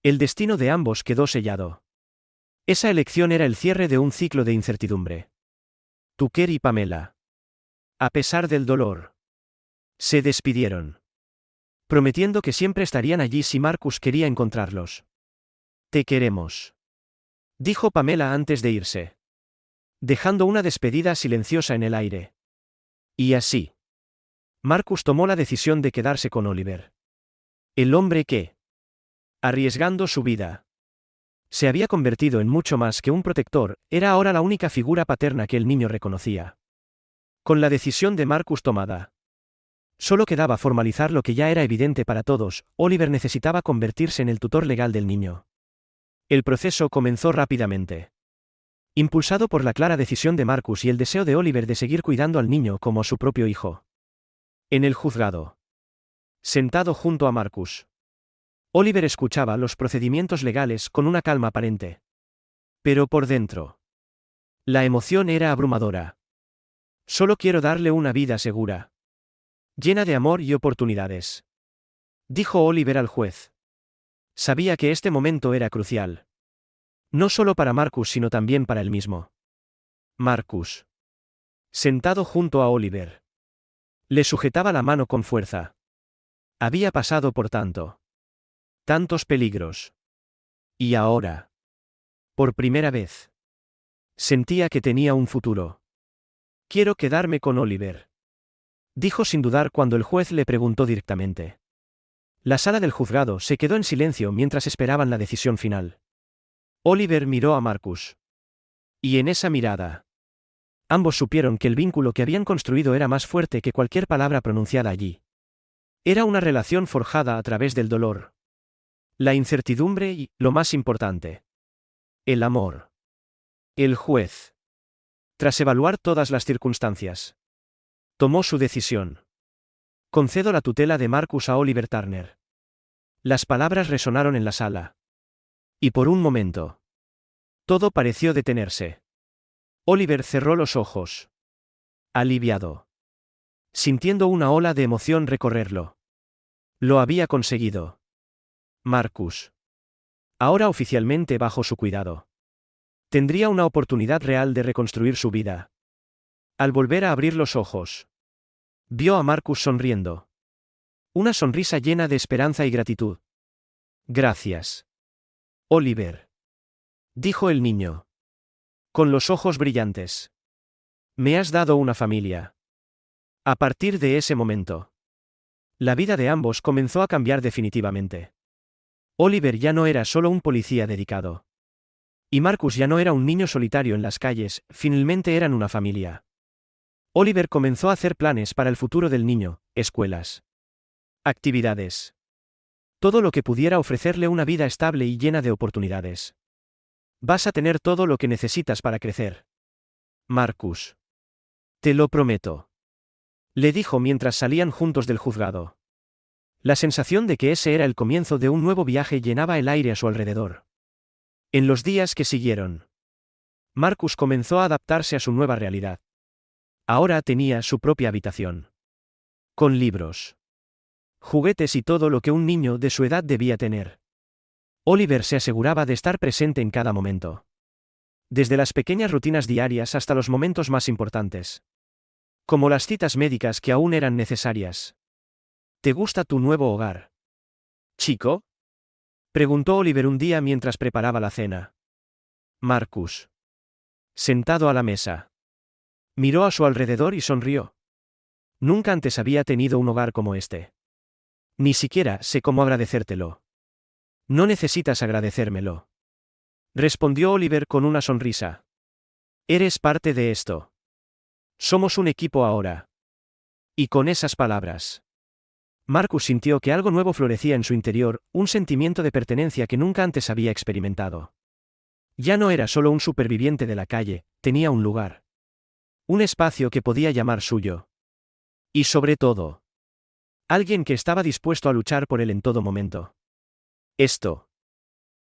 El destino de ambos quedó sellado. Esa elección era el cierre de un ciclo de incertidumbre. Tucker y Pamela. A pesar del dolor. Se despidieron. Prometiendo que siempre estarían allí si Marcus quería encontrarlos. Te queremos. Dijo Pamela antes de irse. Dejando una despedida silenciosa en el aire. Y así. Marcus tomó la decisión de quedarse con Oliver. El hombre que, arriesgando su vida, se había convertido en mucho más que un protector, era ahora la única figura paterna que el niño reconocía. Con la decisión de Marcus tomada, solo quedaba formalizar lo que ya era evidente para todos: Oliver necesitaba convertirse en el tutor legal del niño. El proceso comenzó rápidamente. Impulsado por la clara decisión de Marcus y el deseo de Oliver de seguir cuidando al niño como a su propio hijo. En el juzgado. Sentado junto a Marcus. Oliver escuchaba los procedimientos legales con una calma aparente. Pero por dentro. La emoción era abrumadora. Solo quiero darle una vida segura. Llena de amor y oportunidades. Dijo Oliver al juez. Sabía que este momento era crucial. No solo para Marcus sino también para él mismo. Marcus. Sentado junto a Oliver. Le sujetaba la mano con fuerza. Había pasado por tantos peligros. Y ahora. Por primera vez. Sentía que tenía un futuro. Quiero quedarme con Oliver. Dijo sin dudar cuando el juez le preguntó directamente. La sala del juzgado se quedó en silencio mientras esperaban la decisión final. Oliver miró a Marcus. Y en esa mirada. Ambos supieron que el vínculo que habían construido era más fuerte que cualquier palabra pronunciada allí. Era una relación forjada a través del dolor. La incertidumbre y, lo más importante, el amor. El juez. Tras evaluar todas las circunstancias, tomó su decisión. Concedo la tutela de Marcus a Oliver Turner. Las palabras resonaron en la sala. Y por un momento, todo pareció detenerse. Oliver cerró los ojos. Aliviado. Sintiendo una ola de emoción recorrerlo. Lo había conseguido. Marcus. Ahora oficialmente bajo su cuidado. Tendría una oportunidad real de reconstruir su vida. Al volver a abrir los ojos, vio a Marcus sonriendo. Una sonrisa llena de esperanza y gratitud. Gracias. Oliver. Dijo el niño. Con los ojos brillantes. Me has dado una familia. A partir de ese momento, la vida de ambos comenzó a cambiar definitivamente. Oliver ya no era solo un policía dedicado. Y Marcus ya no era un niño solitario en las calles, finalmente eran una familia. Oliver comenzó a hacer planes para el futuro del niño, escuelas, actividades. Todo lo que pudiera ofrecerle una vida estable y llena de oportunidades. Vas a tener todo lo que necesitas para crecer, Marcus. Te lo prometo. Le dijo mientras salían juntos del juzgado. La sensación de que ese era el comienzo de un nuevo viaje llenaba el aire a su alrededor. En los días que siguieron, Marcus comenzó a adaptarse a su nueva realidad. Ahora tenía su propia habitación. Con libros, juguetes y todo lo que un niño de su edad debía tener. Oliver se aseguraba de estar presente en cada momento. Desde las pequeñas rutinas diarias hasta los momentos más importantes. Como las citas médicas que aún eran necesarias. ¿Te gusta tu nuevo hogar, chico? Preguntó Oliver un día mientras preparaba la cena. Marcus, sentado a la mesa, miró a su alrededor y sonrió. Nunca antes había tenido un hogar como este. Ni siquiera sé cómo agradecértelo. No necesitas agradecérmelo, respondió Oliver con una sonrisa. Eres parte de esto. Somos un equipo ahora. Y con esas palabras, Marcus sintió que algo nuevo florecía en su interior, un sentimiento de pertenencia que nunca antes había experimentado. Ya no era solo un superviviente de la calle, tenía un lugar. Un espacio que podía llamar suyo. Y sobre todo, alguien que estaba dispuesto a luchar por él en todo momento. Esto,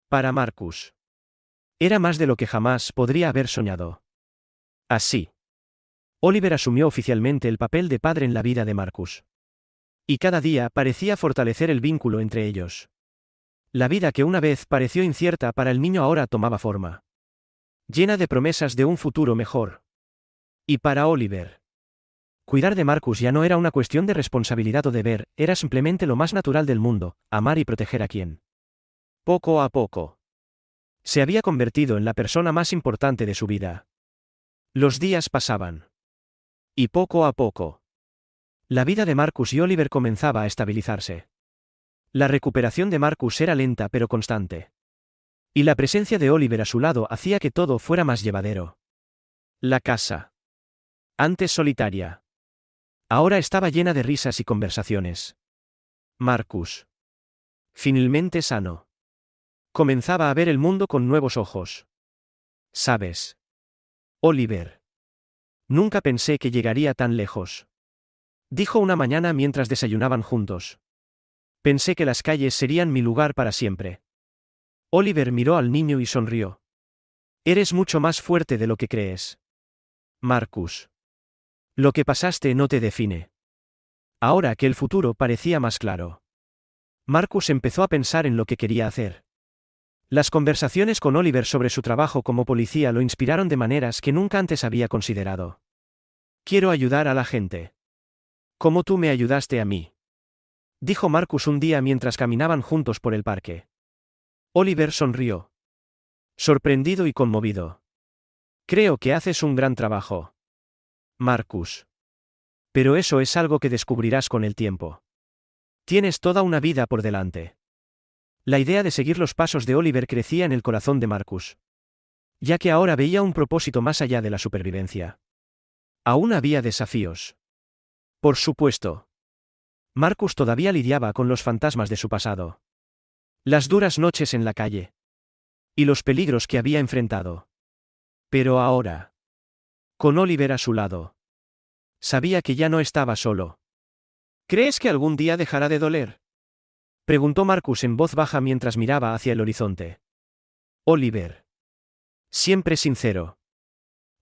para Marcus, era más de lo que jamás podría haber soñado. Así, Oliver asumió oficialmente el papel de padre en la vida de Marcus. Y cada día parecía fortalecer el vínculo entre ellos. La vida que una vez pareció incierta para el niño ahora tomaba forma. Llena de promesas de un futuro mejor. Y para Oliver, cuidar de Marcus ya no era una cuestión de responsabilidad o deber, era simplemente lo más natural del mundo, amar y proteger a quien. Poco a poco, se había convertido en la persona más importante de su vida. Los días pasaban. Y poco a poco, la vida de Marcus y Oliver comenzaba a estabilizarse. La recuperación de Marcus era lenta pero constante. Y la presencia de Oliver a su lado hacía que todo fuera más llevadero. La casa, antes solitaria, ahora estaba llena de risas y conversaciones. Marcus, finalmente sano, comenzaba a ver el mundo con nuevos ojos. ¿Sabes, Oliver? Nunca pensé que llegaría tan lejos, dijo una mañana mientras desayunaban juntos. Pensé que las calles serían mi lugar para siempre. Oliver miró al niño y sonrió. Eres mucho más fuerte de lo que crees, Marcus. Lo que pasaste no te define. Ahora que el futuro parecía más claro, Marcus empezó a pensar en lo que quería hacer. Las conversaciones con Oliver sobre su trabajo como policía lo inspiraron de maneras que nunca antes había considerado. Quiero ayudar a la gente. Como tú me ayudaste a mí, dijo Marcus un día mientras caminaban juntos por el parque. Oliver sonrió, sorprendido y conmovido. Creo que haces un gran trabajo, Marcus. Pero eso es algo que descubrirás con el tiempo. Tienes toda una vida por delante. La idea de seguir los pasos de Oliver crecía en el corazón de Marcus, ya que ahora veía un propósito más allá de la supervivencia. Aún había desafíos. Por supuesto. Marcus todavía lidiaba con los fantasmas de su pasado. Las duras noches en la calle. Y los peligros que había enfrentado. Pero ahora, con Oliver a su lado, sabía que ya no estaba solo. ¿Crees que algún día dejará de doler?, preguntó Marcus en voz baja mientras miraba hacia el horizonte. Oliver, siempre sincero,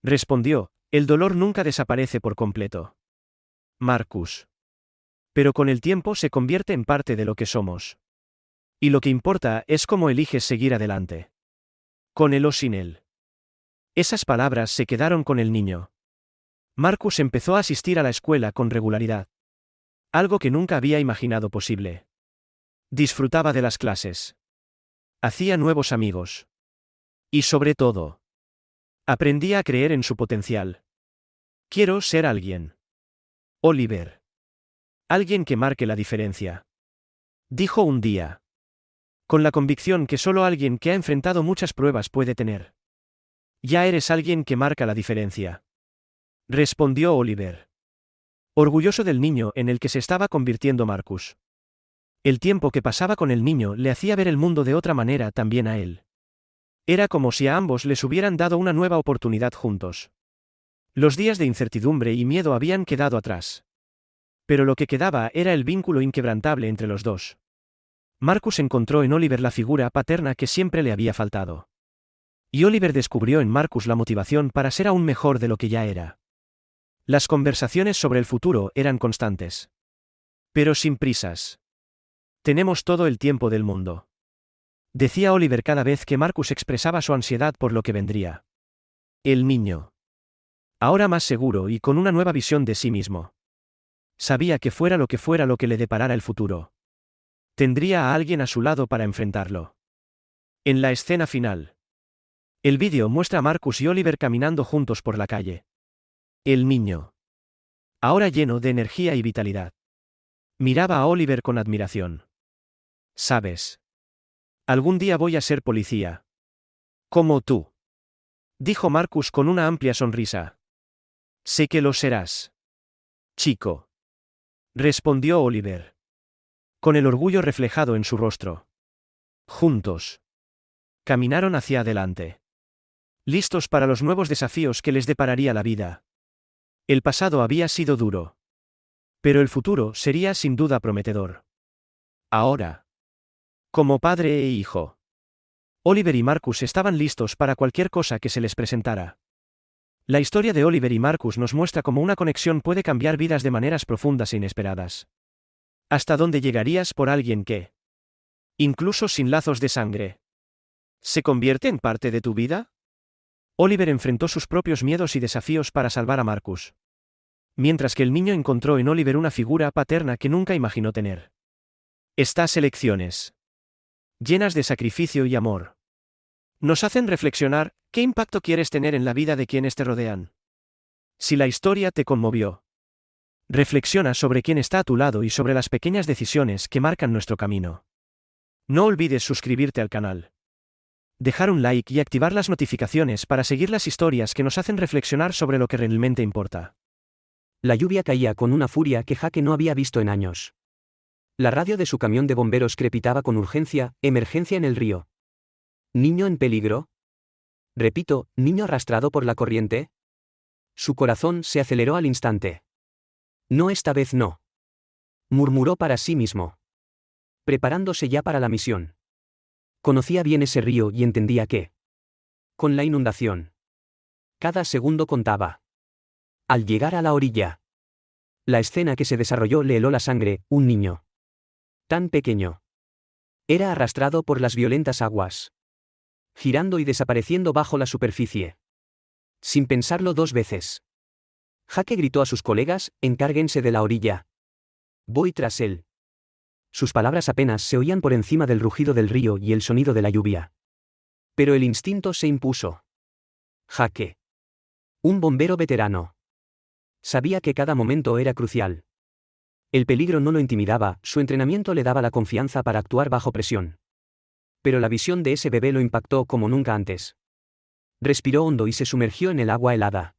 respondió, el dolor nunca desaparece por completo, Marcus. Pero con el tiempo se convierte en parte de lo que somos. Y lo que importa es cómo eliges seguir adelante. Con él o sin él. Esas palabras se quedaron con el niño. Marcus empezó a asistir a la escuela con regularidad. Algo que nunca había imaginado posible. Disfrutaba de las clases. Hacía nuevos amigos. Y sobre todo, aprendía a creer en su potencial. Quiero ser alguien, Oliver. Alguien que marque la diferencia, dijo un día. Con la convicción que solo alguien que ha enfrentado muchas pruebas puede tener. Ya eres alguien que marca la diferencia. respondió Oliver, orgulloso del niño en el que se estaba convirtiendo Marcus. El tiempo que pasaba con el niño le hacía ver el mundo de otra manera también a él. Era como si a ambos les hubieran dado una nueva oportunidad juntos. Los días de incertidumbre y miedo habían quedado atrás. Pero lo que quedaba era el vínculo inquebrantable entre los dos. Marcus encontró en Oliver la figura paterna que siempre le había faltado. Y Oliver descubrió en Marcus la motivación para ser aún mejor de lo que ya era. Las conversaciones sobre el futuro eran constantes. Pero sin prisas. Tenemos todo el tiempo del mundo, decía Oliver cada vez que Marcus expresaba su ansiedad por lo que vendría. El niño. Ahora más seguro y con una nueva visión de sí mismo. Sabía que fuera lo que le deparara el futuro, tendría a alguien a su lado para enfrentarlo. En la escena final. El vídeo muestra a Marcus y Oliver caminando juntos por la calle. El niño, ahora lleno de energía y vitalidad, miraba a Oliver con admiración. ¿Sabes? Algún día voy a ser policía. Como tú, dijo Marcus con una amplia sonrisa. Sé que lo serás, chico, respondió Oliver, con el orgullo reflejado en su rostro. Juntos caminaron hacia adelante, listos para los nuevos desafíos que les depararía la vida. El pasado había sido duro, pero el futuro sería sin duda prometedor. Ahora, como padre e hijo, Oliver y Marcus estaban listos para cualquier cosa que se les presentara. La historia de Oliver y Marcus nos muestra cómo una conexión puede cambiar vidas de maneras profundas e inesperadas. ¿Hasta dónde llegarías por alguien que, incluso sin lazos de sangre, se convierte en parte de tu vida? Oliver enfrentó sus propios miedos y desafíos para salvar a Marcus, mientras que el niño encontró en Oliver una figura paterna que nunca imaginó tener. Estas elecciones, llenas de sacrificio y amor, nos hacen reflexionar: ¿qué impacto quieres tener en la vida de quienes te rodean? Si la historia te conmovió, reflexiona sobre quién está a tu lado y sobre las pequeñas decisiones que marcan nuestro camino. No olvides suscribirte al canal, dejar un like y activar las notificaciones para seguir las historias que nos hacen reflexionar sobre lo que realmente importa. La lluvia caía con una furia que Jake no había visto en años. La radio de su camión de bomberos crepitaba con urgencia: emergencia en el río. ¿Niño en peligro? Repito, ¿niño arrastrado por la corriente? Su corazón se aceleró al instante. No, esta vez no, murmuró para sí mismo, preparándose ya para la misión. Conocía bien ese río y entendía que, con la inundación, cada segundo contaba. Al llegar a la orilla, la escena que se desarrolló le heló la sangre: un niño, tan pequeño, era arrastrado por las violentas aguas, girando y desapareciendo bajo la superficie. Sin pensarlo dos veces, Jake gritó a sus colegas: encárguense de la orilla. Voy tras él. Sus palabras apenas se oían por encima del rugido del río y el sonido de la lluvia. Pero el instinto se impuso. Jake, un bombero veterano, sabía que cada momento era crucial. El peligro no lo intimidaba, su entrenamiento le daba la confianza para actuar bajo presión. Pero la visión de ese bebé lo impactó como nunca antes. Respiró hondo y se sumergió en el agua helada,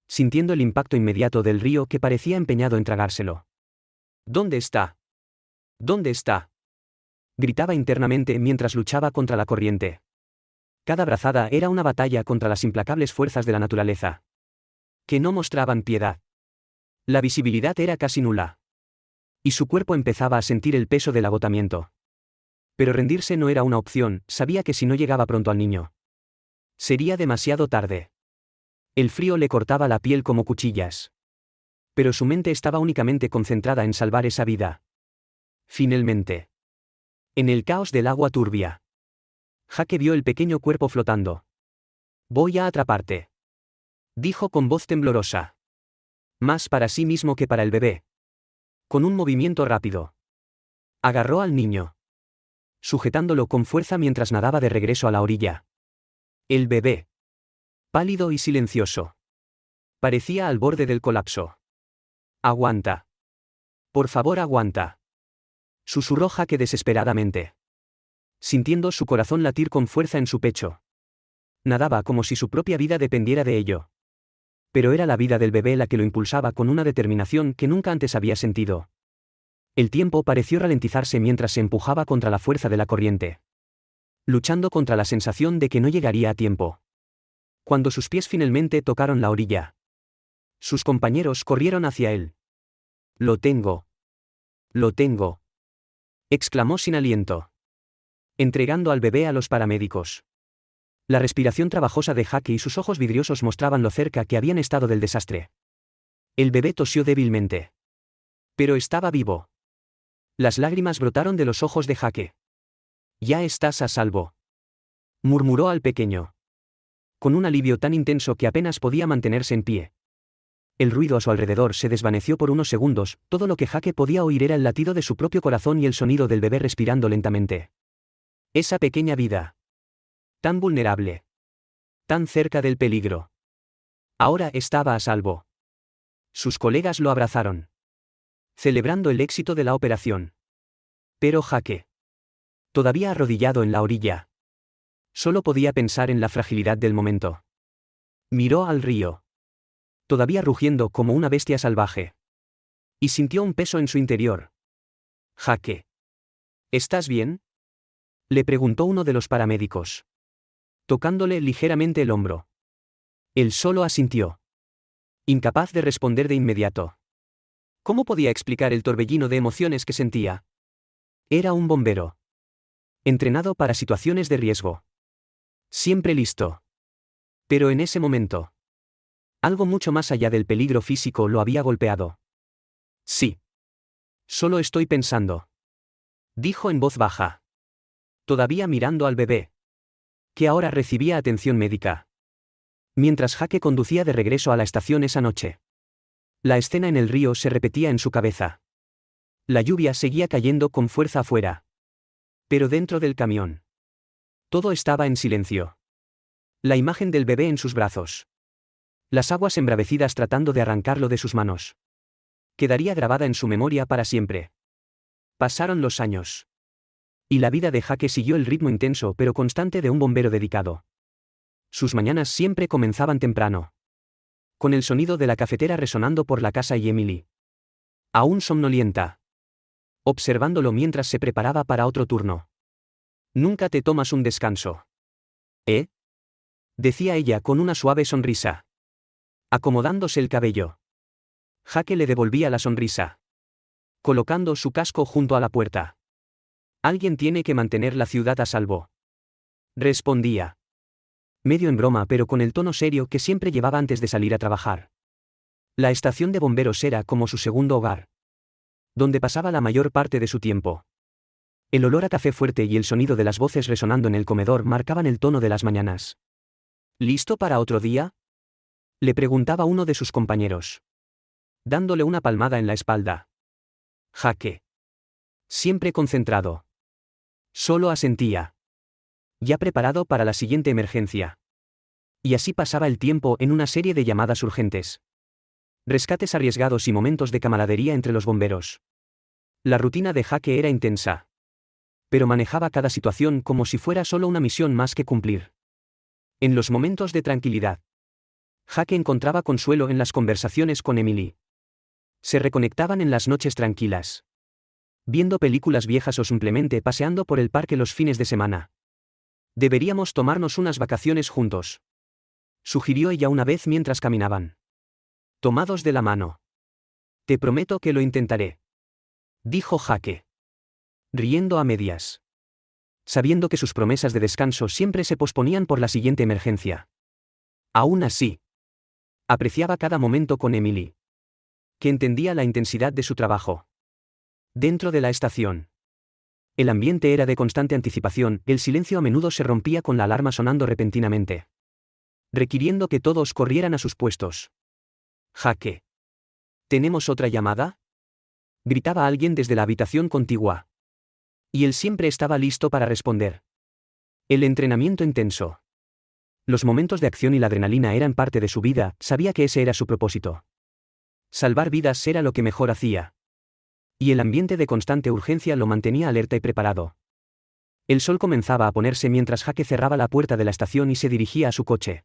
sintiendo el impacto inmediato del río que parecía empeñado en tragárselo. ¿Dónde está? ¿Dónde está?, gritaba internamente mientras luchaba contra la corriente. Cada brazada era una batalla contra las implacables fuerzas de la naturaleza, que no mostraban piedad. La visibilidad era casi nula, y su cuerpo empezaba a sentir el peso del agotamiento. Pero rendirse no era una opción, sabía que si no llegaba pronto al niño, sería demasiado tarde. El frío le cortaba la piel como cuchillas. Pero su mente estaba únicamente concentrada en salvar esa vida. Finalmente, en el caos del agua turbia, Jake vio el pequeño cuerpo flotando. Voy a atraparte, dijo con voz temblorosa. Más para sí mismo que para el bebé. Con un movimiento rápido, agarró al niño, sujetándolo con fuerza mientras nadaba de regreso a la orilla. El bebé, pálido y silencioso, parecía al borde del colapso. Aguanta. Por favor, aguanta, susurró Jake desesperadamente, sintiendo su corazón latir con fuerza en su pecho. Nadaba como si su propia vida dependiera de ello. Pero era la vida del bebé la que lo impulsaba con una determinación que nunca antes había sentido. El tiempo pareció ralentizarse mientras se empujaba contra la fuerza de la corriente, luchando contra la sensación de que no llegaría a tiempo. Cuando sus pies finalmente tocaron la orilla, sus compañeros corrieron hacia él. «Lo tengo. Lo tengo», exclamó sin aliento, entregando al bebé a los paramédicos. La respiración trabajosa de Jake y sus ojos vidriosos mostraban lo cerca que habían estado del desastre. El bebé tosió débilmente. Pero estaba vivo. Las lágrimas brotaron de los ojos de Jake. «Ya estás a salvo», murmuró al pequeño, con un alivio tan intenso que apenas podía mantenerse en pie. El ruido a su alrededor se desvaneció por unos segundos, todo lo que Jake podía oír era el latido de su propio corazón y el sonido del bebé respirando lentamente. Esa pequeña vida. Tan vulnerable. Tan cerca del peligro. Ahora estaba a salvo. Sus colegas lo abrazaron, celebrando el éxito de la operación. Pero Jake, todavía arrodillado en la orilla, solo podía pensar en la fragilidad del momento. Miró al río, todavía rugiendo como una bestia salvaje, y sintió un peso en su interior. «Jake, ¿estás bien?», le preguntó uno de los paramédicos, tocándole ligeramente el hombro. Él solo asintió, incapaz de responder de inmediato. ¿Cómo podía explicar el torbellino de emociones que sentía? Era un bombero, entrenado para situaciones de riesgo, siempre listo. Pero en ese momento, algo mucho más allá del peligro físico lo había golpeado. «Sí. Solo estoy pensando», dijo en voz baja, todavía mirando al bebé, que ahora recibía atención médica. Mientras Jake conducía de regreso a la estación esa noche, la escena en el río se repetía en su cabeza. La lluvia seguía cayendo con fuerza afuera. Pero dentro del camión, todo estaba en silencio. La imagen del bebé en sus brazos, las aguas embravecidas tratando de arrancarlo de sus manos, quedaría grabada en su memoria para siempre. Pasaron los años, y la vida de Jake siguió el ritmo intenso pero constante de un bombero dedicado. Sus mañanas siempre comenzaban temprano, con el sonido de la cafetera resonando por la casa y Emily, aún somnolienta, observándolo mientras se preparaba para otro turno. «Nunca te tomas un descanso, ¿eh?», decía ella con una suave sonrisa, acomodándose el cabello. Jake le devolvía la sonrisa, colocando su casco junto a la puerta. «Alguien tiene que mantener la ciudad a salvo», respondía, medio en broma pero con el tono serio que siempre llevaba antes de salir a trabajar. La estación de bomberos era como su segundo hogar, donde pasaba la mayor parte de su tiempo. El olor a café fuerte y el sonido de las voces resonando en el comedor marcaban el tono de las mañanas. «¿Listo para otro día?», le preguntaba uno de sus compañeros, dándole una palmada en la espalda. Jake, siempre concentrado, solo asentía, ya preparado para la siguiente emergencia. Y así pasaba el tiempo en una serie de llamadas urgentes, rescates arriesgados y momentos de camaradería entre los bomberos. La rutina de Jake era intensa, pero manejaba cada situación como si fuera solo una misión más que cumplir. En los momentos de tranquilidad, Jake encontraba consuelo en las conversaciones con Emily. Se reconectaban en las noches tranquilas, viendo películas viejas o simplemente paseando por el parque los fines de semana. «Deberíamos tomarnos unas vacaciones juntos», sugirió ella una vez mientras caminaban, tomados de la mano. «Te prometo que lo intentaré», dijo Jake, riendo a medias, sabiendo que sus promesas de descanso siempre se posponían por la siguiente emergencia. Aún así, apreciaba cada momento con Emily, que entendía la intensidad de su trabajo. Dentro de la estación, el ambiente era de constante anticipación, el silencio a menudo se rompía con la alarma sonando repentinamente, requiriendo que todos corrieran a sus puestos. «Jake, ¿tenemos otra llamada?», gritaba alguien desde la habitación contigua. Y él siempre estaba listo para responder. El entrenamiento intenso, los momentos de acción y la adrenalina eran parte de su vida, sabía que ese era su propósito. Salvar vidas era lo que mejor hacía. Y el ambiente de constante urgencia lo mantenía alerta y preparado. El sol comenzaba a ponerse mientras Jake cerraba la puerta de la estación y se dirigía a su coche.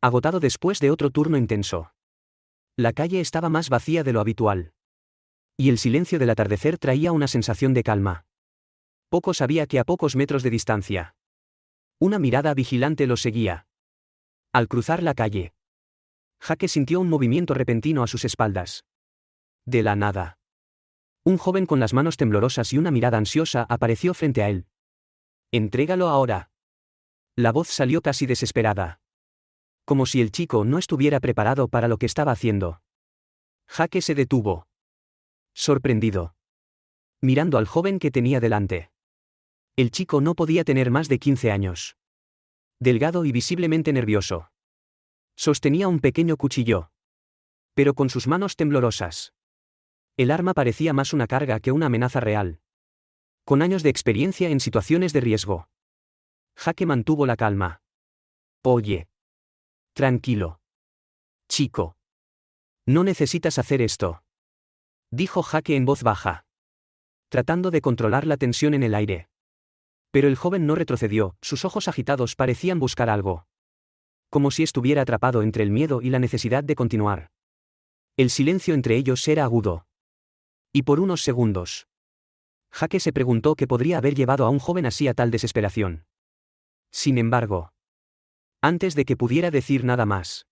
agotado después de otro turno intenso. La calle estaba más vacía de lo habitual. Y el silencio del atardecer traía una sensación de calma. Poco sabía que a pocos metros de distancia. Una mirada vigilante lo seguía. Al cruzar la calle, Jake sintió un movimiento repentino a sus espaldas. De la nada. Un joven con las manos temblorosas y una mirada ansiosa apareció frente a él. «Entrégalo ahora». La voz salió casi desesperada. Como si el chico no estuviera preparado para lo que estaba haciendo. Jake se detuvo. Sorprendido. Mirando al joven que tenía delante. El chico no podía tener más de 15 años. Delgado y visiblemente nervioso. Sostenía un pequeño cuchillo. Pero con sus manos temblorosas. El arma parecía más una carga que una amenaza real. Con años de experiencia en situaciones de riesgo. Jake mantuvo la calma. «Oye. Tranquilo. Chico. No necesitas hacer esto», dijo Jake en voz baja. Tratando de controlar la tensión en el aire. Pero el joven no retrocedió, sus ojos agitados parecían buscar algo. Como si estuviera atrapado entre el miedo y la necesidad de continuar. El silencio entre ellos era agudo. Y por unos segundos. Jake se preguntó qué podría haber llevado a un joven así a tal desesperación. Sin embargo. Antes de que pudiera decir nada más.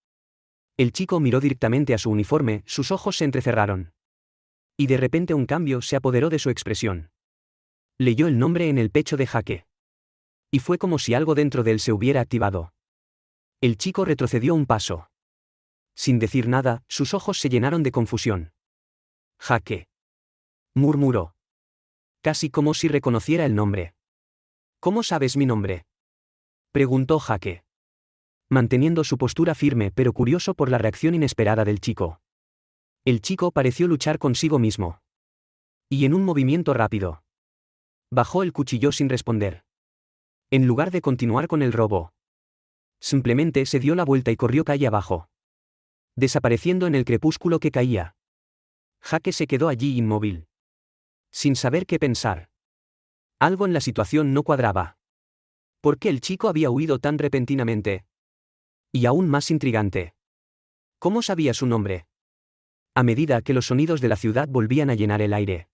El chico miró directamente a su uniforme, sus ojos se entrecerraron. Y de repente un cambio se apoderó de su expresión. Leyó el nombre en el pecho de Jake. Y fue como si algo dentro de él se hubiera activado. El chico retrocedió un paso. Sin decir nada, sus ojos se llenaron de confusión. «Jake», murmuró. Casi como si reconociera el nombre. «¿Cómo sabes mi nombre?», preguntó Jake. Manteniendo su postura firme pero curioso por la reacción inesperada del chico. El chico pareció luchar consigo mismo. Y en un movimiento rápido. Bajó el cuchillo sin responder. En lugar de continuar con el robo. Simplemente se dio la vuelta y corrió calle abajo. Desapareciendo en el crepúsculo que caía. Jake se quedó allí inmóvil. Sin saber qué pensar. Algo en la situación no cuadraba. ¿Por qué el chico había huido tan repentinamente? Y aún más intrigante. ¿Cómo sabía su nombre? A medida que los sonidos de la ciudad volvían a llenar el aire.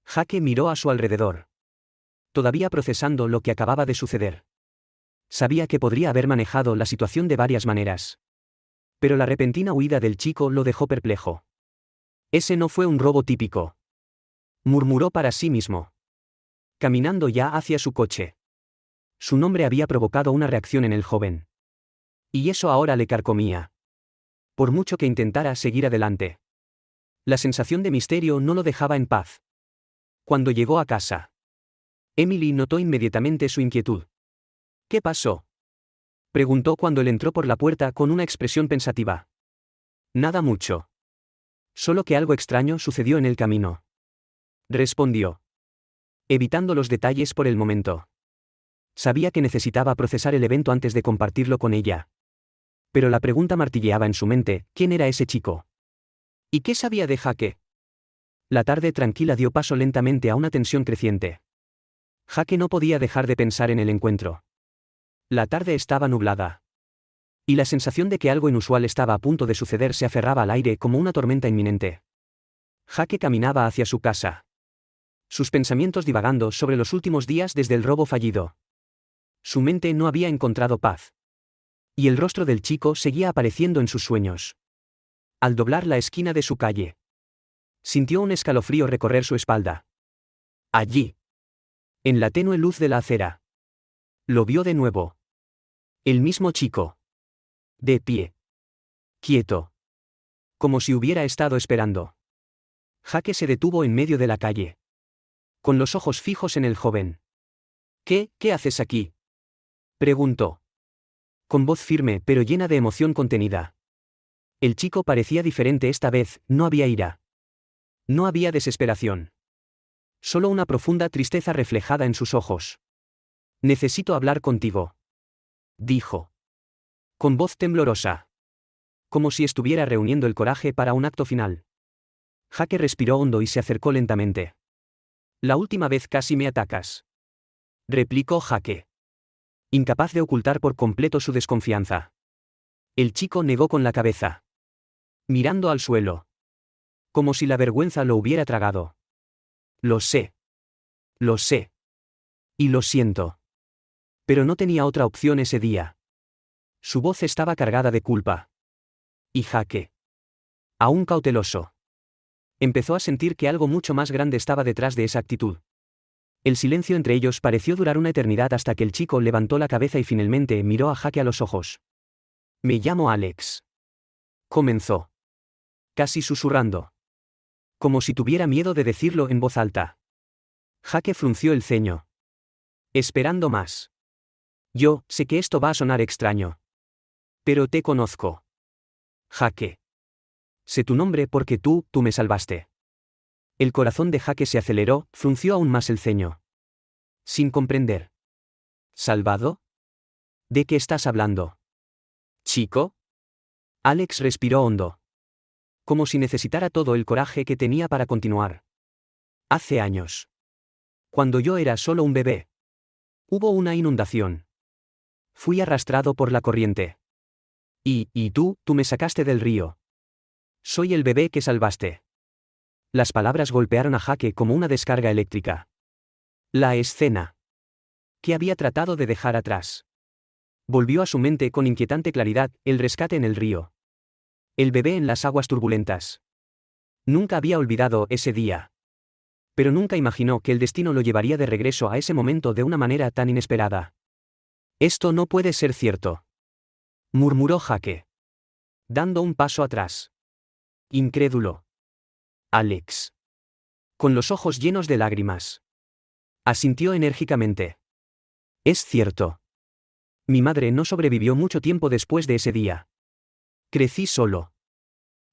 Jake miró a su alrededor. Todavía procesando lo que acababa de suceder. Sabía que podría haber manejado la situación de varias maneras. Pero la repentina huida del chico lo dejó perplejo. Ese no fue un robo típico. Murmuró para sí mismo. Caminando ya hacia su coche. Su nombre había provocado una reacción en el joven. Y eso ahora le carcomía. Por mucho que intentara seguir adelante. La sensación de misterio no lo dejaba en paz. Cuando llegó a casa. Emily notó inmediatamente su inquietud. «¿Qué pasó?», preguntó cuando él entró por la puerta con una expresión pensativa. «Nada mucho. Solo que algo extraño sucedió en el camino», respondió. Evitando los detalles por el momento. Sabía que necesitaba procesar el evento antes de compartirlo con ella. Pero la pregunta martilleaba en su mente: ¿quién era ese chico? ¿Y qué sabía de Jake? La tarde tranquila dio paso lentamente a una tensión creciente. Jake no podía dejar de pensar en el encuentro. La tarde estaba nublada. Y la sensación de que algo inusual estaba a punto de suceder se aferraba al aire como una tormenta inminente. Jake caminaba hacia su casa. Sus pensamientos divagando sobre los últimos días desde el robo fallido. Su mente no había encontrado paz. Y el rostro del chico seguía apareciendo en sus sueños. Al doblar la esquina de su calle. Sintió un escalofrío recorrer su espalda. Allí. En la tenue luz de la acera. Lo vio de nuevo. El mismo chico. De pie. Quieto. Como si hubiera estado esperando. Jake se detuvo en medio de la calle. Con los ojos fijos en el joven. ¿Qué haces aquí?, preguntó. Con voz firme pero llena de emoción contenida. El chico parecía diferente esta vez, no había ira. No había desesperación. Solo una profunda tristeza reflejada en sus ojos. «Necesito hablar contigo», dijo. Con voz temblorosa. Como si estuviera reuniendo el coraje para un acto final. Jake respiró hondo y se acercó lentamente. «La última vez casi me atacas», replicó Jake. Incapaz de ocultar por completo su desconfianza. El chico negó con la cabeza, mirando al suelo, como si la vergüenza lo hubiera tragado. Lo sé. Lo sé. Y lo siento. Pero no tenía otra opción ese día. Su voz estaba cargada de culpa. Y Jake, aún cauteloso, empezó a sentir que algo mucho más grande estaba detrás de esa actitud. El silencio entre ellos pareció durar una eternidad hasta que el chico levantó la cabeza y finalmente miró a Jake a los ojos. Me llamo Alex. Comenzó. Casi susurrando. Como si tuviera miedo de decirlo en voz alta. Jake frunció el ceño. Esperando más. Yo sé que esto va a sonar extraño. Pero te conozco. Jake. Sé tu nombre porque tú me salvaste. El corazón de Jake se aceleró, frunció aún más el ceño. Sin comprender. ¿Salvado? ¿De qué estás hablando? ¿Chico? Alex respiró hondo. Como si necesitara todo el coraje que tenía para continuar. Hace años. Cuando yo era solo un bebé. Hubo una inundación. Fui arrastrado por la corriente. Y tú me sacaste del río. Soy el bebé que salvaste. Las palabras golpearon a Jake como una descarga eléctrica. La escena que había tratado de dejar atrás. Volvió a su mente con inquietante claridad, el rescate en el río. El bebé en las aguas turbulentas. Nunca había olvidado ese día. Pero nunca imaginó que el destino lo llevaría de regreso a ese momento de una manera tan inesperada. Esto no puede ser cierto. Murmuró Jake, dando un paso atrás. Incrédulo. Alex. Con los ojos llenos de lágrimas. Asintió enérgicamente. Es cierto. Mi madre no sobrevivió mucho tiempo después de ese día. Crecí solo.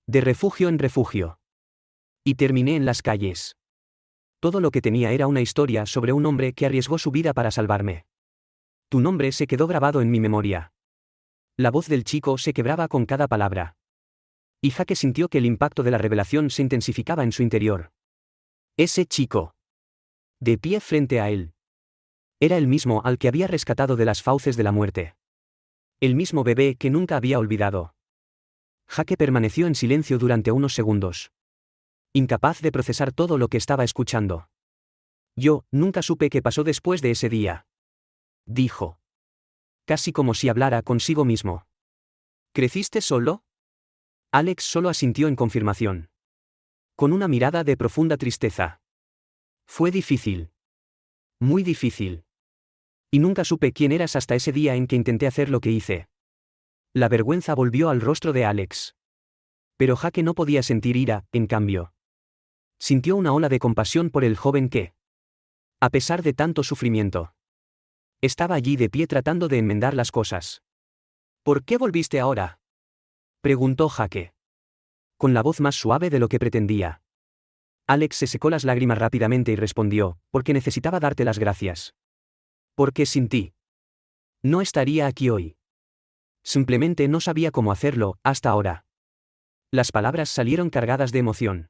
De refugio en refugio. Y terminé en las calles. Todo lo que tenía era una historia sobre un hombre que arriesgó su vida para salvarme. Tu nombre se quedó grabado en mi memoria. La voz del chico se quebraba con cada palabra. Y Jake sintió que el impacto de la revelación se intensificaba en su interior. Ese chico. De pie frente a él. Era el mismo al que había rescatado de las fauces de la muerte. El mismo bebé que nunca había olvidado. Jake permaneció en silencio durante unos segundos. Incapaz de procesar todo lo que estaba escuchando. Yo nunca supe qué pasó después de ese día. Dijo. Casi como si hablara consigo mismo. ¿Creciste solo? Alex solo asintió en confirmación. Con una mirada de profunda tristeza. Fue difícil. Muy difícil. Y nunca supe quién eras hasta ese día en que intenté hacer lo que hice. La vergüenza volvió al rostro de Alex. Pero Jake no podía sentir ira, en cambio. Sintió una ola de compasión por el joven que, a pesar de tanto sufrimiento, estaba allí de pie tratando de enmendar las cosas. ¿Por qué volviste ahora?, preguntó Jake. Con la voz más suave de lo que pretendía. Alex se secó las lágrimas rápidamente y respondió, porque necesitaba darte las gracias. Porque sin ti no estaría aquí hoy. Simplemente no sabía cómo hacerlo, hasta ahora. Las palabras salieron cargadas de emoción.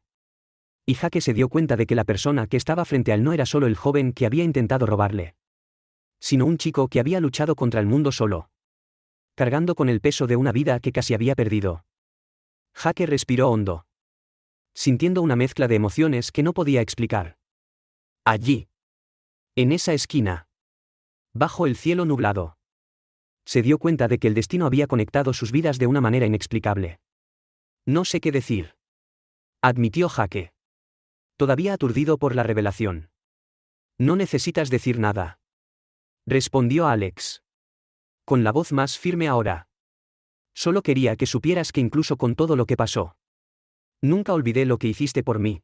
Y Jake se dio cuenta de que la persona que estaba frente a él no era solo el joven que había intentado robarle, sino un chico que había luchado contra el mundo solo, cargando con el peso de una vida que casi había perdido. Jake respiró hondo, sintiendo una mezcla de emociones que no podía explicar. Allí, en esa esquina, bajo el cielo nublado, se dio cuenta de que el destino había conectado sus vidas de una manera inexplicable. No sé qué decir, admitió Jake, todavía aturdido por la revelación. No necesitas decir nada, respondió Alex, con la voz más firme ahora. Solo quería que supieras que incluso con todo lo que pasó, nunca olvidé lo que hiciste por mí.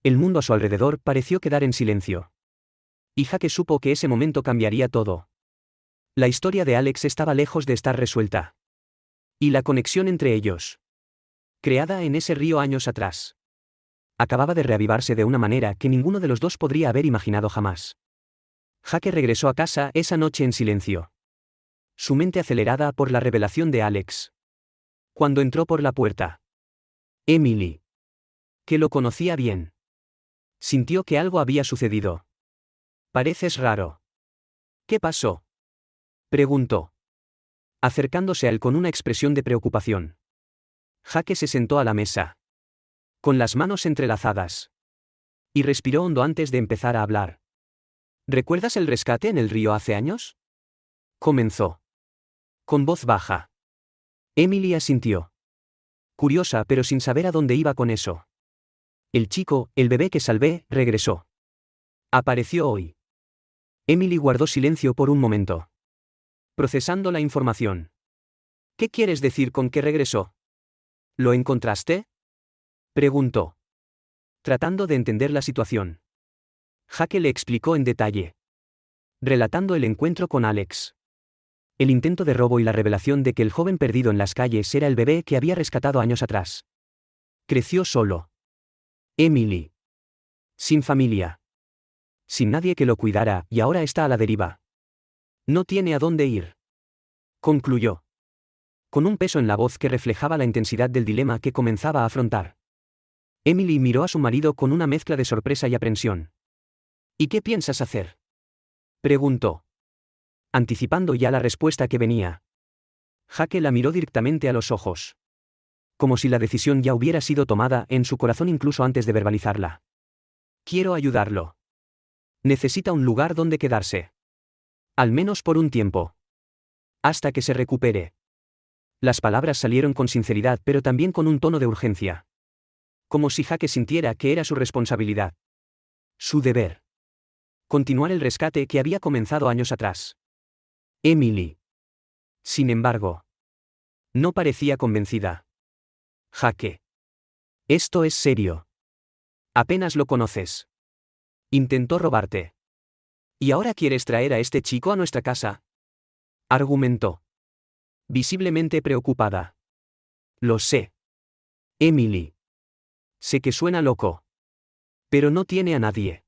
El mundo a su alrededor pareció quedar en silencio. Y Jake supo que ese momento cambiaría todo. La historia de Alex estaba lejos de estar resuelta. Y la conexión entre ellos, creada en ese río años atrás, acababa de reavivarse de una manera que ninguno de los dos podría haber imaginado jamás. Jake regresó a casa esa noche en silencio, su mente acelerada por la revelación de Alex. Cuando entró por la puerta, Emily, que lo conocía bien, sintió que algo había sucedido. Pareces raro. ¿Qué pasó?, preguntó. acercándose a él con una expresión de preocupación. Jake se sentó a la mesa, con las manos entrelazadas, y respiró hondo antes de empezar a hablar. ¿Recuerdas el rescate en el río hace años? Comenzó, con voz baja. Emily asintió, curiosa pero sin saber a dónde iba con eso. El chico, el bebé que salvé, regresó. Apareció hoy. Emily guardó silencio por un momento, procesando la información. ¿Qué quieres decir con que regresó? ¿Lo encontraste? Preguntó, tratando de entender la situación. Jake le explicó en detalle, relatando el encuentro con Alex, el intento de robo y la revelación de que el joven perdido en las calles era el bebé que había rescatado años atrás. Creció solo. Emily. Sin familia. Sin nadie que lo cuidara, y ahora está a la deriva. No tiene a dónde ir. Concluyó, con un peso en la voz que reflejaba la intensidad del dilema que comenzaba a afrontar. Emily miró a su marido con una mezcla de sorpresa y aprensión. ¿Y qué piensas hacer? Preguntó, anticipando ya la respuesta que venía. Jake la miró directamente a los ojos, como si la decisión ya hubiera sido tomada en su corazón incluso antes de verbalizarla. Quiero ayudarlo. Necesita un lugar donde quedarse. Al menos por un tiempo. Hasta que se recupere. Las palabras salieron con sinceridad pero también con un tono de urgencia. Como si Jake sintiera que era su responsabilidad. Su deber. Continuar el rescate que había comenzado años atrás. Emily, sin embargo, no parecía convencida. Jake. Esto es serio. Apenas lo conoces. Intentó robarte. ¿Y ahora quieres traer a este chico a nuestra casa? Argumentó, visiblemente preocupada. Lo sé. Emily. Sé que suena loco. Pero no tiene a nadie.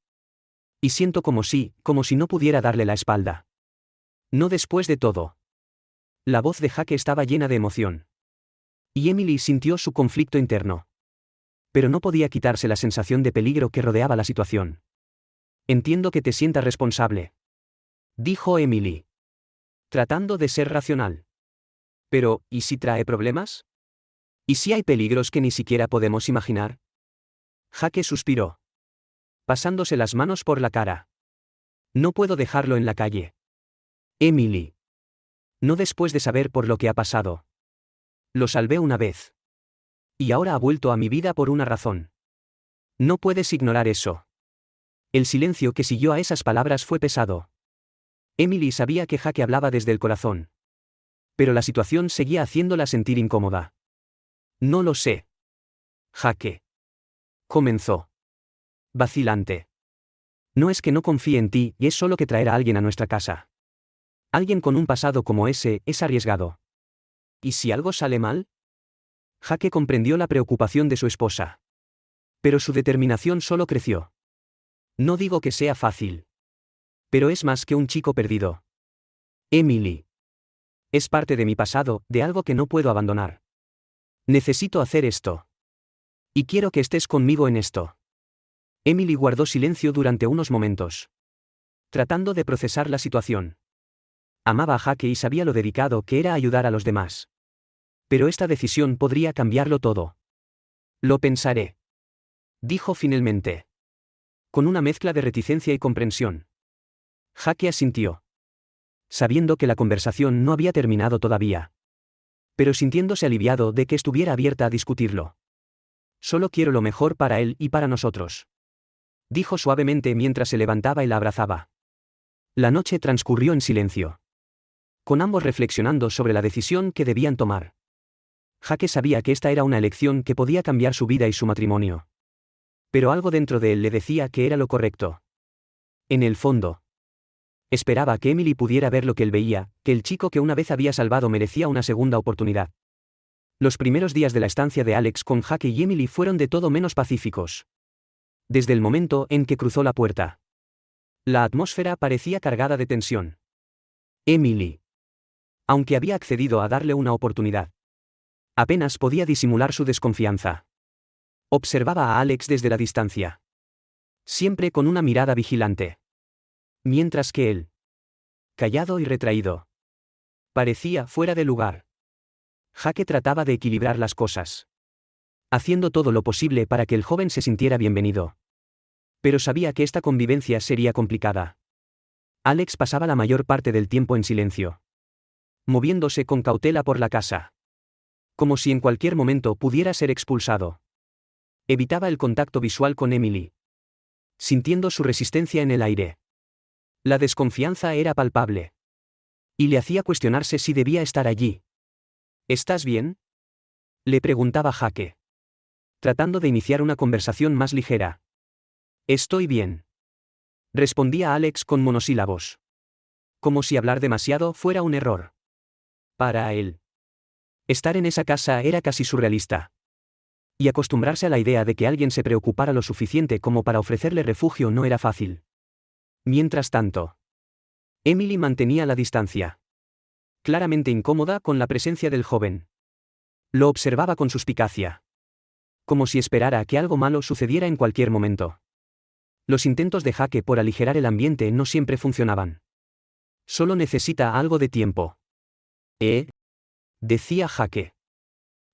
Y siento como si no pudiera darle la espalda. No después de todo. La voz de Jake estaba llena de emoción. Y Emily sintió su conflicto interno. Pero no podía quitarse la sensación de peligro que rodeaba la situación. Entiendo que te sientas responsable, dijo Emily, tratando de ser racional. Pero, ¿y si trae problemas? ¿Y si hay peligros que ni siquiera podemos imaginar? Jake suspiró, pasándose las manos por la cara. No puedo dejarlo en la calle. Emily. No después de saber por lo que ha pasado. Lo salvé una vez. Y ahora ha vuelto a mi vida por una razón. No puedes ignorar eso. El silencio que siguió a esas palabras fue pesado. Emily sabía que Jake hablaba desde el corazón. Pero la situación seguía haciéndola sentir incómoda. No lo sé. Jake. Comenzó. Vacilante. No es que no confíe en ti, y es solo que traer a alguien a nuestra casa. Alguien con un pasado como ese es arriesgado. ¿Y si algo sale mal? Jake comprendió la preocupación de su esposa. Pero su determinación solo creció. No digo que sea fácil. Pero es más que un chico perdido. Emily. Es parte de mi pasado, de algo que no puedo abandonar. Necesito hacer esto. Y quiero que estés conmigo en esto. Emily guardó silencio durante unos momentos, tratando de procesar la situación. Amaba a Jake y sabía lo dedicado que era ayudar a los demás. Pero esta decisión podría cambiarlo todo. Lo pensaré, dijo finalmente, con una mezcla de reticencia y comprensión. Jake asintió, sabiendo que la conversación no había terminado todavía, pero sintiéndose aliviado de que estuviera abierta a discutirlo. Solo quiero lo mejor para él y para nosotros, dijo suavemente mientras se levantaba y la abrazaba. La noche transcurrió en silencio, con ambos reflexionando sobre la decisión que debían tomar. Jake sabía que esta era una elección que podía cambiar su vida y su matrimonio. Pero algo dentro de él le decía que era lo correcto. En el fondo, esperaba que Emily pudiera ver lo que él veía, que el chico que una vez había salvado merecía una segunda oportunidad. Los primeros días de la estancia de Alex con Jake y Emily fueron de todo menos pacíficos. Desde el momento en que cruzó la puerta, la atmósfera parecía cargada de tensión. Emily, aunque había accedido a darle una oportunidad, apenas podía disimular su desconfianza. Observaba a Alex desde la distancia, siempre con una mirada vigilante. Mientras que él, callado y retraído, Parecía fuera de lugar. Jake trataba de equilibrar las cosas, haciendo todo lo posible para que el joven se sintiera bienvenido. Pero sabía que esta convivencia sería complicada. Alex pasaba la mayor parte del tiempo en silencio, moviéndose con cautela por la casa, como si en cualquier momento pudiera ser expulsado. Evitaba el contacto visual con Emily, sintiendo su resistencia en el aire. La desconfianza era palpable, y le hacía cuestionarse si debía estar allí. ¿Estás bien?, le preguntaba Jake, tratando de iniciar una conversación más ligera. Estoy bien, respondía Alex con monosílabos, como si hablar demasiado fuera un error. Para él, estar en esa casa era casi surrealista. Y acostumbrarse a la idea de que alguien se preocupara lo suficiente como para ofrecerle refugio no era fácil. Mientras tanto, Emily mantenía la distancia, claramente incómoda con la presencia del joven. Lo observaba con suspicacia, como si esperara que algo malo sucediera en cualquier momento. Los intentos de Jake por aligerar el ambiente no siempre funcionaban. Solo necesita algo de tiempo. Decía Jake,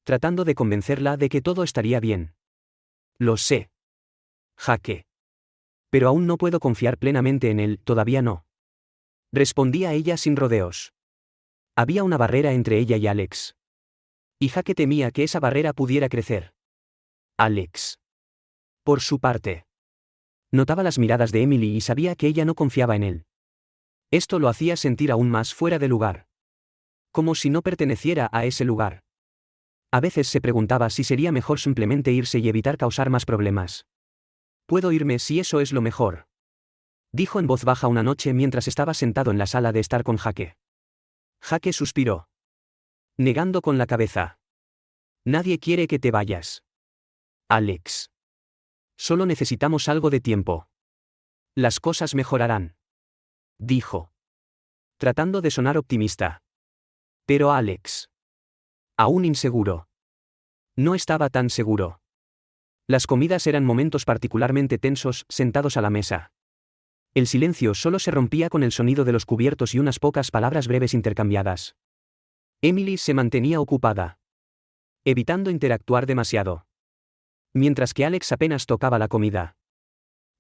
tratando de convencerla de que todo estaría bien. Lo sé, Jake. Pero aún no puedo confiar plenamente en él, todavía no. Respondía ella sin rodeos. Había una barrera entre ella y Alex. Y Jake temía que esa barrera pudiera crecer. Alex, por su parte, notaba las miradas de Emily y sabía que ella no confiaba en él. Esto lo hacía sentir aún más fuera de lugar. Como si no perteneciera a ese lugar. A veces se preguntaba si sería mejor simplemente irse y evitar causar más problemas. «Puedo irme si eso es lo mejor», dijo en voz baja una noche mientras estaba sentado en la sala de estar con Jake. Jake suspiró, negando con la cabeza. «Nadie quiere que te vayas, Alex. Solo necesitamos algo de tiempo. Las cosas mejorarán», dijo, tratando de sonar optimista. Pero Alex, aún inseguro, no estaba tan seguro. Las comidas eran momentos particularmente tensos, sentados a la mesa. El silencio solo se rompía con el sonido de los cubiertos y unas pocas palabras breves intercambiadas. Emily se mantenía ocupada, evitando interactuar demasiado, mientras que Alex apenas tocaba la comida,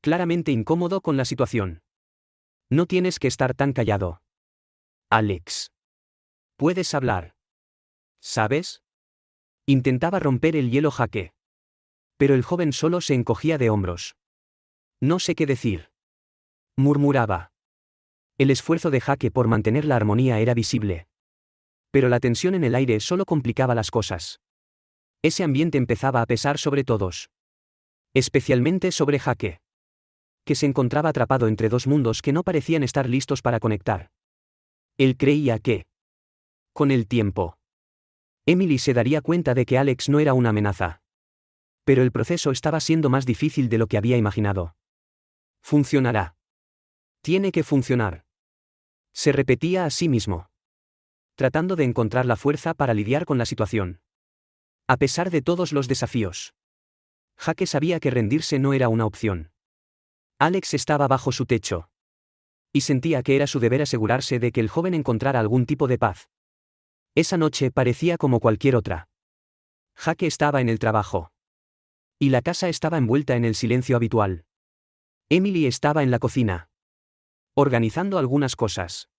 claramente incómodo con la situación. «No tienes que estar tan callado, Alex. Puedes hablar. ¿Sabes?», intentaba romper el hielo Jake. Pero el joven solo se encogía de hombros. «No sé qué decir», murmuraba. El esfuerzo de Jake por mantener la armonía era visible. Pero la tensión en el aire solo complicaba las cosas. Ese ambiente empezaba a pesar sobre todos. Especialmente sobre Jake, que se encontraba atrapado entre dos mundos que no parecían estar listos para conectar. Él creía que, con el tiempo, Emily se daría cuenta de que Alex no era una amenaza. Pero el proceso estaba siendo más difícil de lo que había imaginado. «Funcionará. Tiene que funcionar», se repetía a sí mismo, tratando de encontrar la fuerza para lidiar con la situación. A pesar de todos los desafíos, Jake sabía que rendirse no era una opción. Alex estaba bajo su techo, y sentía que era su deber asegurarse de que el joven encontrara algún tipo de paz. Esa noche parecía como cualquier otra. Jake estaba en el trabajo, y la casa estaba envuelta en el silencio habitual. Emily estaba en la cocina, organizando algunas cosas,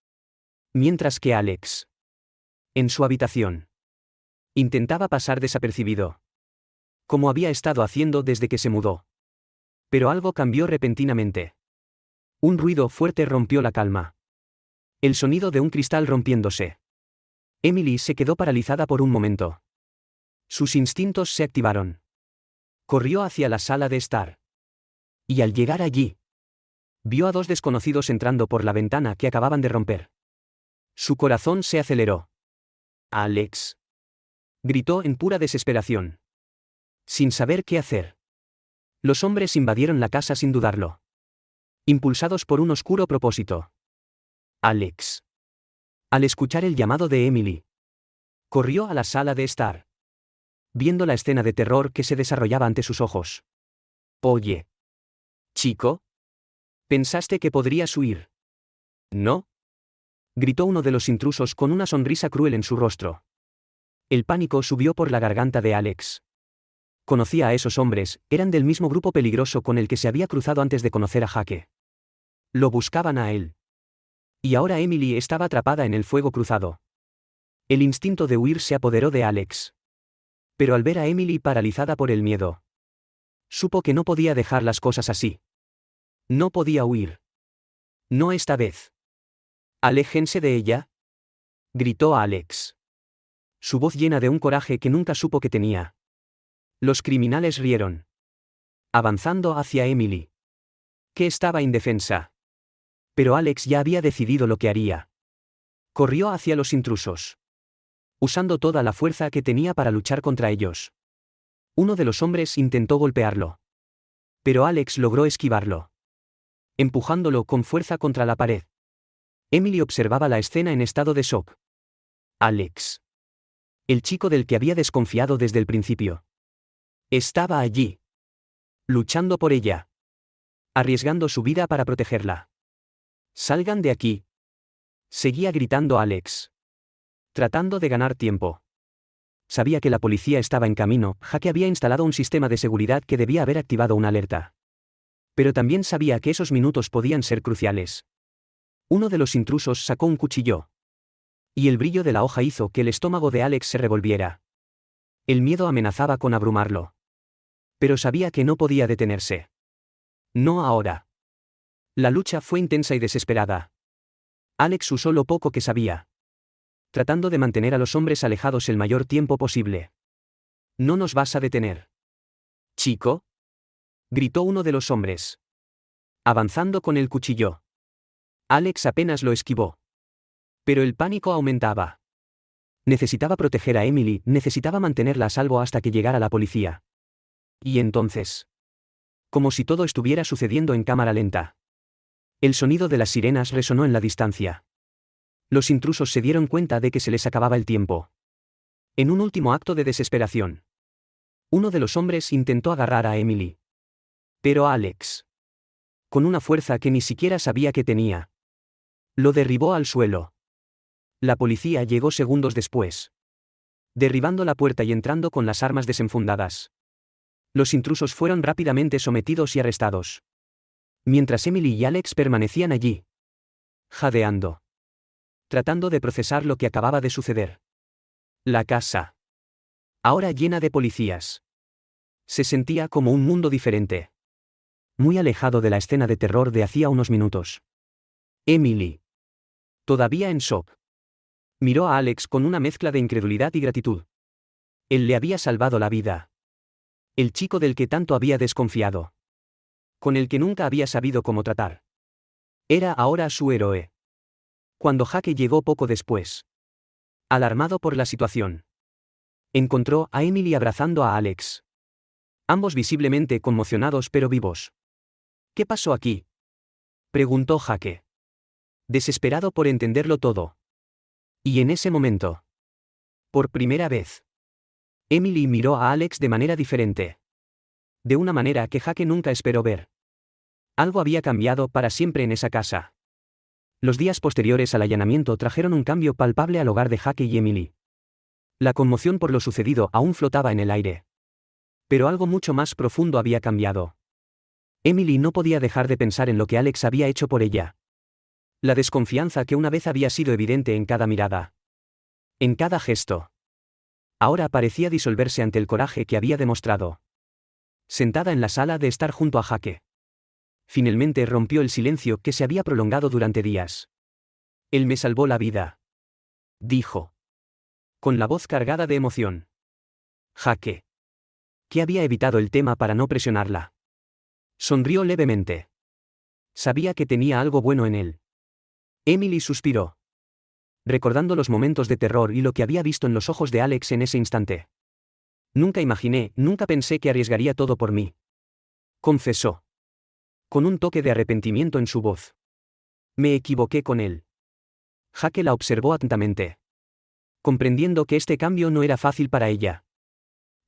mientras que Alex, en su habitación, intentaba pasar desapercibido, como había estado haciendo desde que se mudó. Pero algo cambió repentinamente. Un ruido fuerte rompió la calma. El sonido de un cristal rompiéndose. Emily se quedó paralizada por un momento. Sus instintos se activaron. Corrió hacia la sala de estar. Y al llegar allí, vio a dos desconocidos entrando por la ventana que acababan de romper. Su corazón se aceleró. «Alex», gritó en pura desesperación, sin saber qué hacer. Los hombres invadieron la casa sin dudarlo, impulsados por un oscuro propósito. Alex, al escuchar el llamado de Emily, corrió a la sala de estar, viendo la escena de terror que se desarrollaba ante sus ojos. «Oye, chico, ¿pensaste que podrías huir? ¿No?», Gritó uno de los intrusos con una sonrisa cruel en su rostro. El pánico subió por la garganta de Alex. Conocía a esos hombres, eran del mismo grupo peligroso con el que se había cruzado antes de conocer a Jake. Lo buscaban a él. Y ahora Emily estaba atrapada en el fuego cruzado. El instinto de huir se apoderó de Alex. Pero al ver a Emily paralizada por el miedo, supo que no podía dejar las cosas así. No podía huir. No esta vez. «Aléjense de ella», gritó a Alex. Su voz llena de un coraje que nunca supo que tenía. Los criminales rieron. Avanzando hacia Emily, que estaba indefensa. Pero Alex ya había decidido lo que haría. Corrió hacia los intrusos, usando toda la fuerza que tenía para luchar contra ellos. Uno de los hombres intentó golpearlo. Pero Alex logró esquivarlo, empujándolo con fuerza contra la pared. Emily observaba la escena en estado de shock. Alex, el chico del que había desconfiado desde el principio, estaba allí, luchando por ella, arriesgando su vida para protegerla. «Salgan de aquí», seguía gritando Alex, tratando de ganar tiempo. Sabía que la policía estaba en camino, Jake había instalado un sistema de seguridad que debía haber activado una alerta. Pero también sabía que esos minutos podían ser cruciales. Uno de los intrusos sacó un cuchillo. Y el brillo de la hoja hizo que el estómago de Alex se revolviera. El miedo amenazaba con abrumarlo. Pero sabía que no podía detenerse. No ahora. La lucha fue intensa y desesperada. Alex usó lo poco que sabía, tratando de mantener a los hombres alejados el mayor tiempo posible. «¿No nos vas a detener, chico?», gritó uno de los hombres, avanzando con el cuchillo. Alex apenas lo esquivó. Pero el pánico aumentaba. Necesitaba proteger a Emily, necesitaba mantenerla a salvo hasta que llegara la policía. Y entonces, como si todo estuviera sucediendo en cámara lenta, el sonido de las sirenas resonó en la distancia. Los intrusos se dieron cuenta de que se les acababa el tiempo. En un último acto de desesperación, uno de los hombres intentó agarrar a Emily. Pero Alex, con una fuerza que ni siquiera sabía que tenía, lo derribó al suelo. La policía llegó segundos después, derribando la puerta y entrando con las armas desenfundadas. Los intrusos fueron rápidamente sometidos y arrestados. Mientras Emily y Alex permanecían allí, jadeando, tratando de procesar lo que acababa de suceder. La casa, ahora llena de policías, se sentía como un mundo diferente, muy alejado de la escena de terror de hacía unos minutos. Emily, todavía en shock, miró a Alex con una mezcla de incredulidad y gratitud. Él le había salvado la vida. El chico del que tanto había desconfiado, con el que nunca había sabido cómo tratar, era ahora su héroe. Cuando Jake llegó poco después, alarmado por la situación, encontró a Emily abrazando a Alex. Ambos visiblemente conmocionados pero vivos. «¿Qué pasó aquí?», preguntó Jake, desesperado por entenderlo todo. Y en ese momento, por primera vez, Emily miró a Alex de manera diferente. De una manera que Jake nunca esperó ver. Algo había cambiado para siempre en esa casa. Los días posteriores al allanamiento trajeron un cambio palpable al hogar de Jake y Emily. La conmoción por lo sucedido aún flotaba en el aire. Pero algo mucho más profundo había cambiado. Emily no podía dejar de pensar en lo que Alex había hecho por ella. La desconfianza que una vez había sido evidente en cada mirada, en cada gesto, ahora parecía disolverse ante el coraje que había demostrado. Sentada en la sala de estar junto a Jake, finalmente rompió el silencio que se había prolongado durante días. «Él me salvó la vida», dijo, con la voz cargada de emoción. Jake, que había evitado el tema para no presionarla, sonrió levemente. Sabía que tenía algo bueno en él. Emily suspiró, recordando los momentos de terror y lo que había visto en los ojos de Alex en ese instante. Nunca pensé que arriesgaría todo por mí», confesó, con un toque de arrepentimiento en su voz. «Me equivoqué con él». Jake la observó atentamente, comprendiendo que este cambio no era fácil para ella.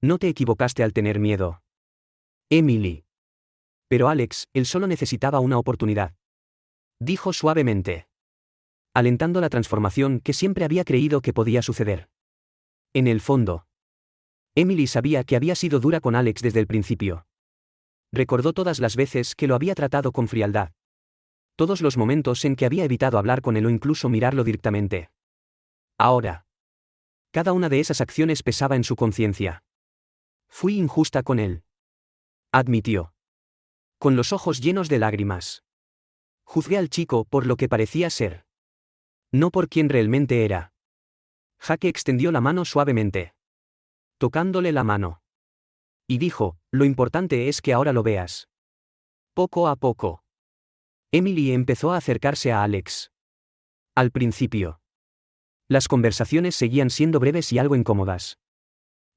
«No te equivocaste al tener miedo, Emily. Pero Alex, él solo necesitaba una oportunidad», dijo suavemente. alentando la transformación que siempre había creído que podía suceder. En el fondo, Emily sabía que había sido dura con Alex desde el principio. Recordó todas las veces que lo había tratado con frialdad. Todos los momentos en que había evitado hablar con él o incluso mirarlo directamente. Ahora, cada una de esas acciones pesaba en su conciencia. Fui injusta con él, admitió, con los ojos llenos de lágrimas. Juzgué al chico por lo que parecía ser, no por quien realmente era. Jake extendió la mano suavemente, tocándole la mano. Y dijo, lo importante es que ahora lo veas. Poco a poco. Emily empezó a acercarse a Alex. Al principio, las conversaciones seguían siendo breves y algo incómodas.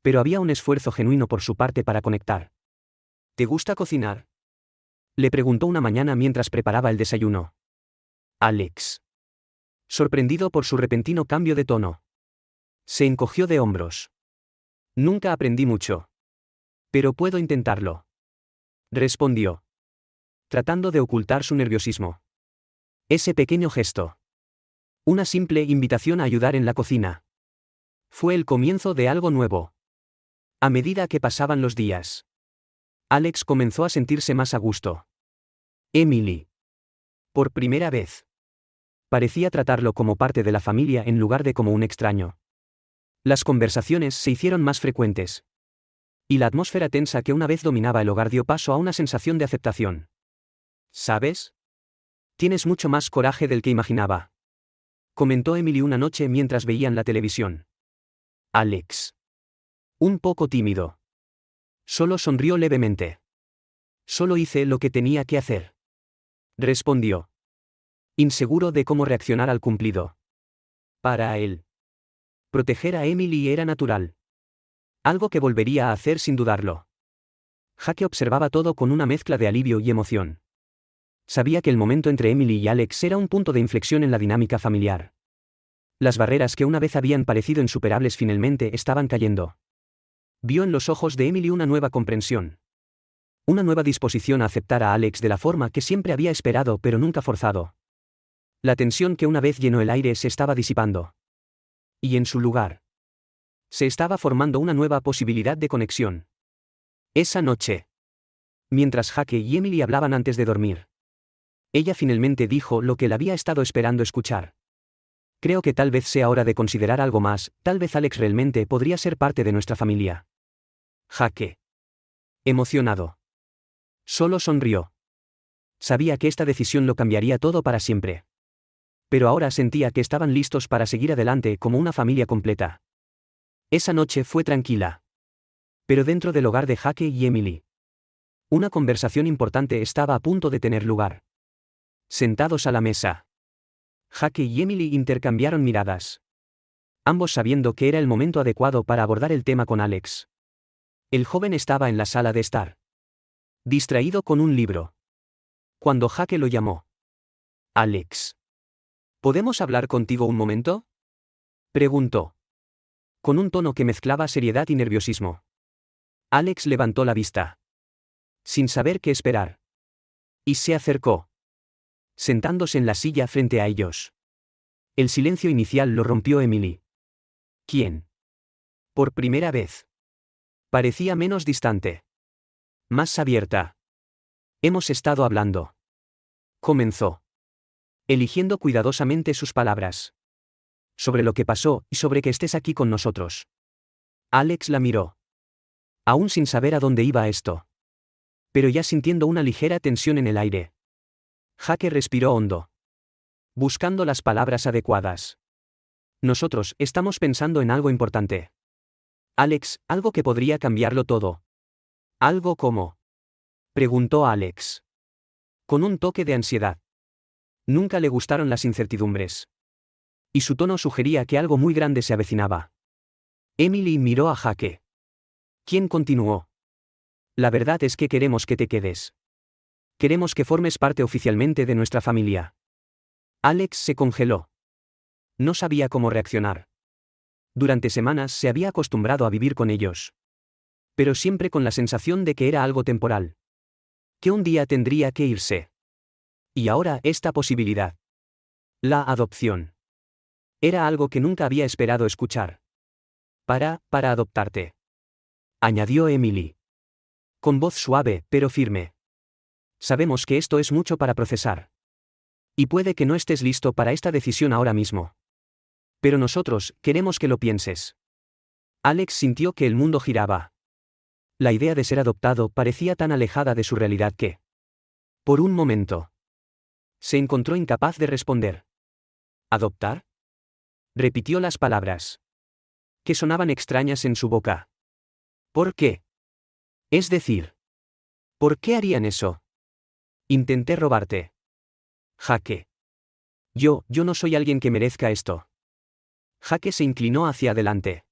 Pero había un esfuerzo genuino por su parte para conectar. ¿Te gusta cocinar?, le preguntó una mañana mientras preparaba el desayuno. Alex, sorprendido por su repentino cambio de tono, se encogió de hombros. Nunca aprendí mucho. Pero puedo intentarlo, respondió, tratando de ocultar su nerviosismo. Ese pequeño gesto, una simple invitación a ayudar en la cocina, fue el comienzo de algo nuevo. A medida que pasaban los días, Alex comenzó a sentirse más a gusto. Emily, por primera vez, parecía tratarlo como parte de la familia en lugar de como un extraño. Las conversaciones se hicieron más frecuentes. Y la atmósfera tensa que una vez dominaba el hogar dio paso a una sensación de aceptación. ¿Sabes? Tienes mucho más coraje del que imaginaba, comentó Emily una noche mientras veían la televisión. Alex, un poco tímido, solo sonrió levemente. Solo hice lo que tenía que hacer, respondió, inseguro de cómo reaccionar al cumplido. Para él, proteger a Emily era natural. Algo que volvería a hacer sin dudarlo. Jake observaba todo con una mezcla de alivio y emoción. Sabía que el momento entre Emily y Alex era un punto de inflexión en la dinámica familiar. Las barreras que una vez habían parecido insuperables finalmente estaban cayendo. Vio en los ojos de Emily una nueva comprensión. Una nueva disposición a aceptar a Alex de la forma que siempre había esperado pero nunca forzado. La tensión que una vez llenó el aire se estaba disipando. Y en su lugar, se estaba formando una nueva posibilidad de conexión. Esa noche, mientras Jake y Emily hablaban antes de dormir, ella finalmente dijo lo que él había estado esperando escuchar. Creo que tal vez sea hora de considerar algo más, tal vez Alex realmente podría ser parte de nuestra familia. Jake, emocionado, solo sonrió. Sabía que esta decisión lo cambiaría todo para siempre. Pero ahora sentía que estaban listos para seguir adelante como una familia completa. Esa noche fue tranquila. Pero dentro del hogar de Jake y Emily, una conversación importante estaba a punto de tener lugar. Sentados a la mesa, Jake y Emily intercambiaron miradas, ambos sabiendo que era el momento adecuado para abordar el tema con Alex. El joven estaba en la sala de estar, distraído con un libro, cuando Jake lo llamó. Alex, ¿podemos hablar contigo un momento?, preguntó, con un tono que mezclaba seriedad y nerviosismo. Alex levantó la vista, sin saber qué esperar, y se acercó, sentándose en la silla frente a ellos. El silencio inicial lo rompió Emily, quien, por primera vez, parecía menos distante, más abierta. Hemos estado hablando, comenzó, eligiendo cuidadosamente sus palabras, sobre lo que pasó y sobre que estés aquí con nosotros. Alex la miró, aún sin saber a dónde iba esto, pero ya sintiendo una ligera tensión en el aire. Jake respiró hondo, buscando las palabras adecuadas. Nosotros estamos pensando en algo importante. Alex, algo que podría cambiarlo todo. ¿Algo como? Preguntó Alex, con un toque de ansiedad. Nunca le gustaron las incertidumbres. Y su tono sugería que algo muy grande se avecinaba. Emily miró a Jake, quien continuó. La verdad es que queremos que te quedes. Queremos que formes parte oficialmente de nuestra familia. Alex se congeló. No sabía cómo reaccionar. Durante semanas se había acostumbrado a vivir con ellos. Pero siempre con la sensación de que era algo temporal. Que un día tendría que irse. Y ahora esta posibilidad. La adopción. Era algo que nunca había esperado escuchar. Para adoptarte. Añadió Emily. Con voz suave, pero firme. Sabemos que esto es mucho para procesar. Y puede que no estés listo para esta decisión ahora mismo. Pero nosotros, queremos que lo pienses. Alex sintió que el mundo giraba. La idea de ser adoptado parecía tan alejada de su realidad que, por un momento, se encontró incapaz de responder. ¿Adoptar? Repitió las palabras, que sonaban extrañas en su boca. ¿Por qué? Es decir, ¿por qué harían eso? Intenté robarte. Jaque. Yo no soy alguien que merezca esto. Jaque se inclinó hacia adelante,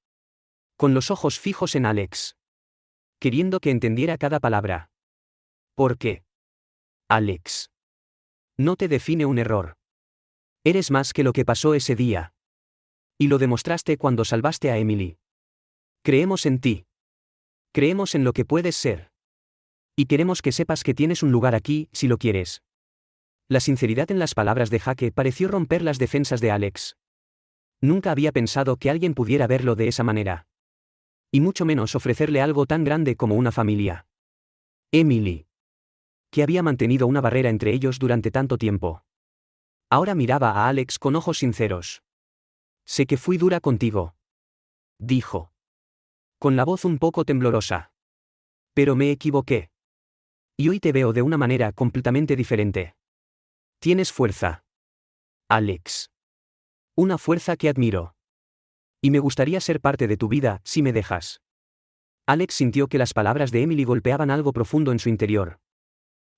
con los ojos fijos en Alex, queriendo que entendiera cada palabra. ¿Por qué? Alex. No te define un error. Eres más que lo que pasó ese día. Y lo demostraste cuando salvaste a Emily. Creemos en ti. Creemos en lo que puedes ser. Y queremos que sepas que tienes un lugar aquí, si lo quieres. La sinceridad en las palabras de Jaque pareció romper las defensas de Alex. Nunca había pensado que alguien pudiera verlo de esa manera. Y mucho menos ofrecerle algo tan grande como una familia. Emily. Que había mantenido una barrera entre ellos durante tanto tiempo. Ahora miraba a Alex con ojos sinceros. Sé que fui dura contigo. Dijo. Con la voz un poco temblorosa. Pero me equivoqué. Y hoy te veo de una manera completamente diferente. Tienes fuerza. Alex. Una fuerza que admiro. Y me gustaría ser parte de tu vida, si me dejas. Alex sintió que las palabras de Emily golpeaban algo profundo en su interior.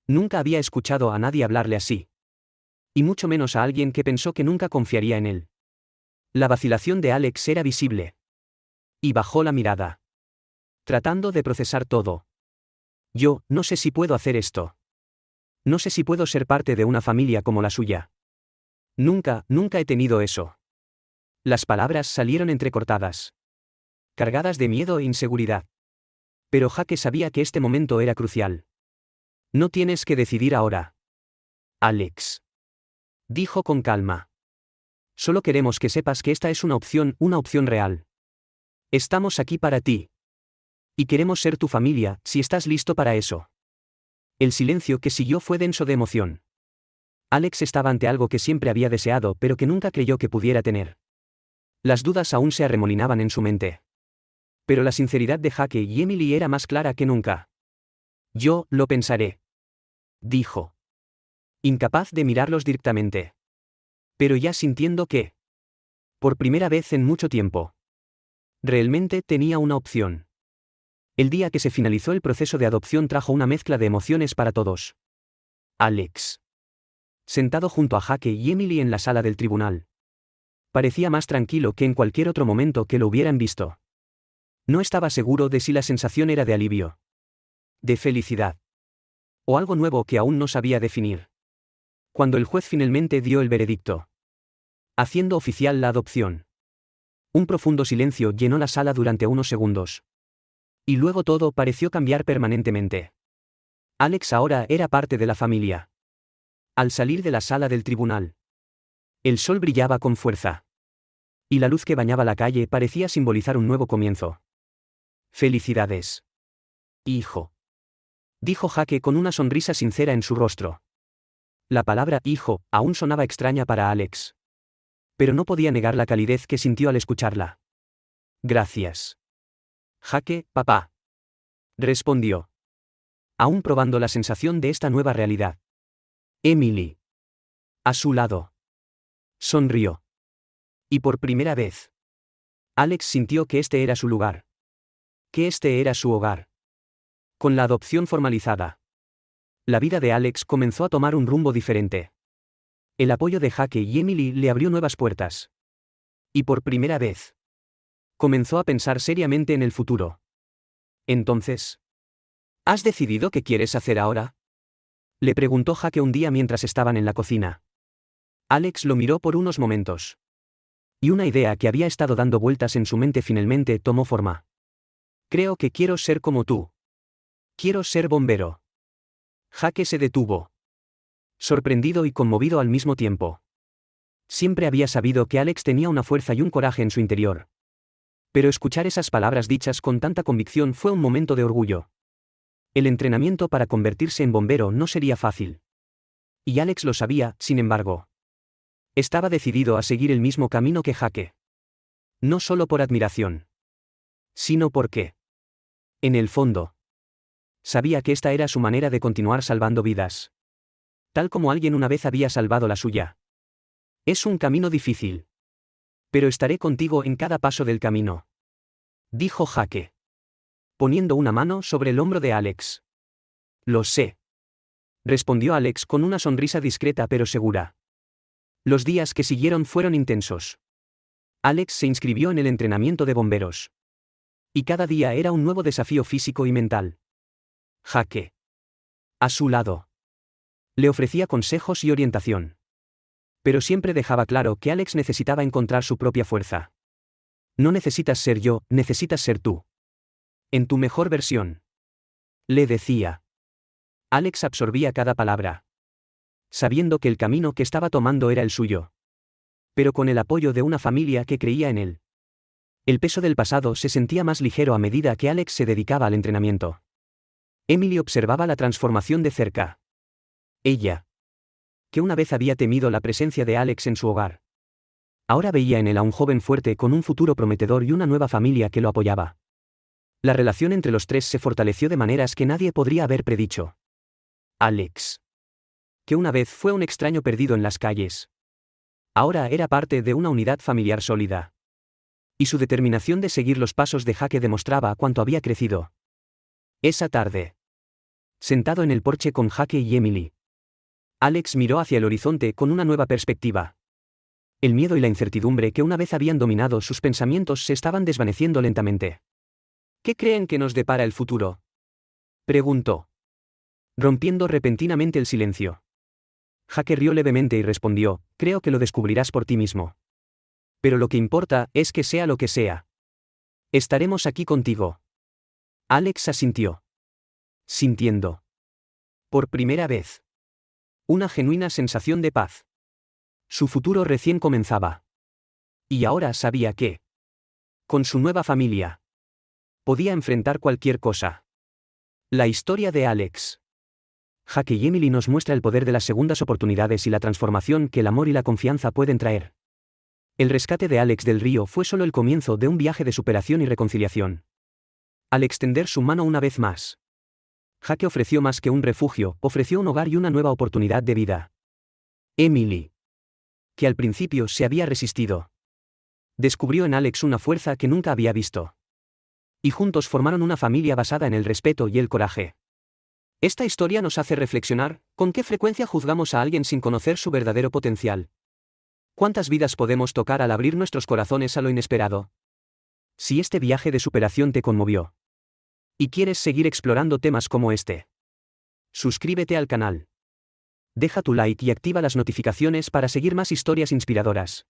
Nunca había escuchado a nadie hablarle así. Y mucho menos a alguien que pensó que nunca confiaría en él. La vacilación de Alex era visible. Y bajó la mirada, tratando de procesar todo. Yo no sé si puedo hacer esto. No sé si puedo ser parte de una familia como la suya. Nunca he tenido eso. Las palabras salieron entrecortadas, cargadas de miedo e inseguridad. Pero Jaque sabía que este momento era crucial. No tienes que decidir ahora. Alex. Dijo con calma. Solo queremos que sepas que esta es una opción real. Estamos aquí para ti. Y queremos ser tu familia, si estás listo para eso. El silencio que siguió fue denso de emoción. Alex estaba ante algo que siempre había deseado pero que nunca creyó que pudiera tener. Las dudas aún se arremolinaban en su mente. Pero la sinceridad de Jaque y Emily era más clara que nunca. Yo lo pensaré. Dijo. Incapaz de mirarlos directamente. Pero ya sintiendo que, por primera vez en mucho tiempo, realmente tenía una opción. El día que se finalizó el proceso de adopción trajo una mezcla de emociones para todos. Alex. Sentado junto a Jaque y Emily en la sala del tribunal. Parecía más tranquilo que en cualquier otro momento que lo hubieran visto. No estaba seguro de si la sensación era de alivio, de felicidad, o algo nuevo que aún no sabía definir. Cuando el juez finalmente dio el veredicto, haciendo oficial la adopción, un profundo silencio llenó la sala durante unos segundos. Y luego todo pareció cambiar permanentemente. Alex ahora era parte de la familia. Al salir de la sala del tribunal, el sol brillaba con fuerza. Y la luz que bañaba la calle parecía simbolizar un nuevo comienzo. Felicidades. Hijo. Dijo Jaque con una sonrisa sincera en su rostro. La palabra hijo aún sonaba extraña para Alex. Pero no podía negar la calidez que sintió al escucharla. Gracias. Jaque, papá. Respondió. Aún probando la sensación de esta nueva realidad. Emily. A su lado. Sonrió. Y por primera vez, Alex sintió que este era su lugar. Que este era su hogar. Con la adopción formalizada, la vida de Alex comenzó a tomar un rumbo diferente. El apoyo de Jaque y Emily le abrió nuevas puertas. Y por primera vez, comenzó a pensar seriamente en el futuro. Entonces, ¿has decidido qué quieres hacer ahora? Le preguntó Jaque un día mientras estaban en la cocina. Alex lo miró por unos momentos. Y una idea que había estado dando vueltas en su mente finalmente tomó forma. Creo que quiero ser como tú. Quiero ser bombero. Jaque se detuvo. Sorprendido y conmovido al mismo tiempo. Siempre había sabido que Alex tenía una fuerza y un coraje en su interior. Pero escuchar esas palabras dichas con tanta convicción fue un momento de orgullo. El entrenamiento para convertirse en bombero no sería fácil. Y Alex lo sabía, sin embargo. Estaba decidido a seguir el mismo camino que Jake. No solo por admiración, sino porque, en el fondo, sabía que esta era su manera de continuar salvando vidas. Tal como alguien una vez había salvado la suya. Es un camino difícil. Pero estaré contigo en cada paso del camino. Dijo Jake, poniendo una mano sobre el hombro de Alex. Lo sé. Respondió Alex con una sonrisa discreta pero segura. Los días que siguieron fueron intensos. Alex se inscribió en el entrenamiento de bomberos. Y cada día era un nuevo desafío físico y mental. Jake, a su lado, le ofrecía consejos y orientación. Pero siempre dejaba claro que Alex necesitaba encontrar su propia fuerza. No necesitas ser yo, necesitas ser tú. En tu mejor versión. Le decía. Alex absorbía cada palabra. Sabiendo que el camino que estaba tomando era el suyo. Pero con el apoyo de una familia que creía en él. El peso del pasado se sentía más ligero a medida que Alex se dedicaba al entrenamiento. Emily observaba la transformación de cerca. Ella, que una vez había temido la presencia de Alex en su hogar, ahora veía en él a un joven fuerte con un futuro prometedor y una nueva familia que lo apoyaba. La relación entre los tres se fortaleció de maneras que nadie podría haber predicho. Alex, que una vez fue un extraño perdido en las calles, ahora era parte de una unidad familiar sólida. Y su determinación de seguir los pasos de Jake demostraba cuánto había crecido. Esa tarde, sentado en el porche con Jake y Emily, Alex miró hacia el horizonte con una nueva perspectiva. El miedo y la incertidumbre que una vez habían dominado sus pensamientos se estaban desvaneciendo lentamente. ¿Qué creen que nos depara el futuro?, preguntó, rompiendo repentinamente el silencio. Jake rió levemente y respondió, creo que lo descubrirás por ti mismo. Pero lo que importa es que sea lo que sea. Estaremos aquí contigo. Alex asintió. Sintiendo, por primera vez, una genuina sensación de paz. Su futuro recién comenzaba. Y ahora sabía que, con su nueva familia, podía enfrentar cualquier cosa. La historia de Alex. Jake y Emily nos muestra el poder de las segundas oportunidades y la transformación que el amor y la confianza pueden traer. El rescate de Alex del río fue solo el comienzo de un viaje de superación y reconciliación. Al extender su mano una vez más, Jake ofreció más que un refugio, ofreció un hogar y una nueva oportunidad de vida. Emily, que al principio se había resistido, descubrió en Alex una fuerza que nunca había visto. Y juntos formaron una familia basada en el respeto y el coraje. Esta historia nos hace reflexionar, ¿con qué frecuencia juzgamos a alguien sin conocer su verdadero potencial? ¿Cuántas vidas podemos tocar al abrir nuestros corazones a lo inesperado? Si este viaje de superación te conmovió, y quieres seguir explorando temas como este, suscríbete al canal. Deja tu like y activa las notificaciones para seguir más historias inspiradoras.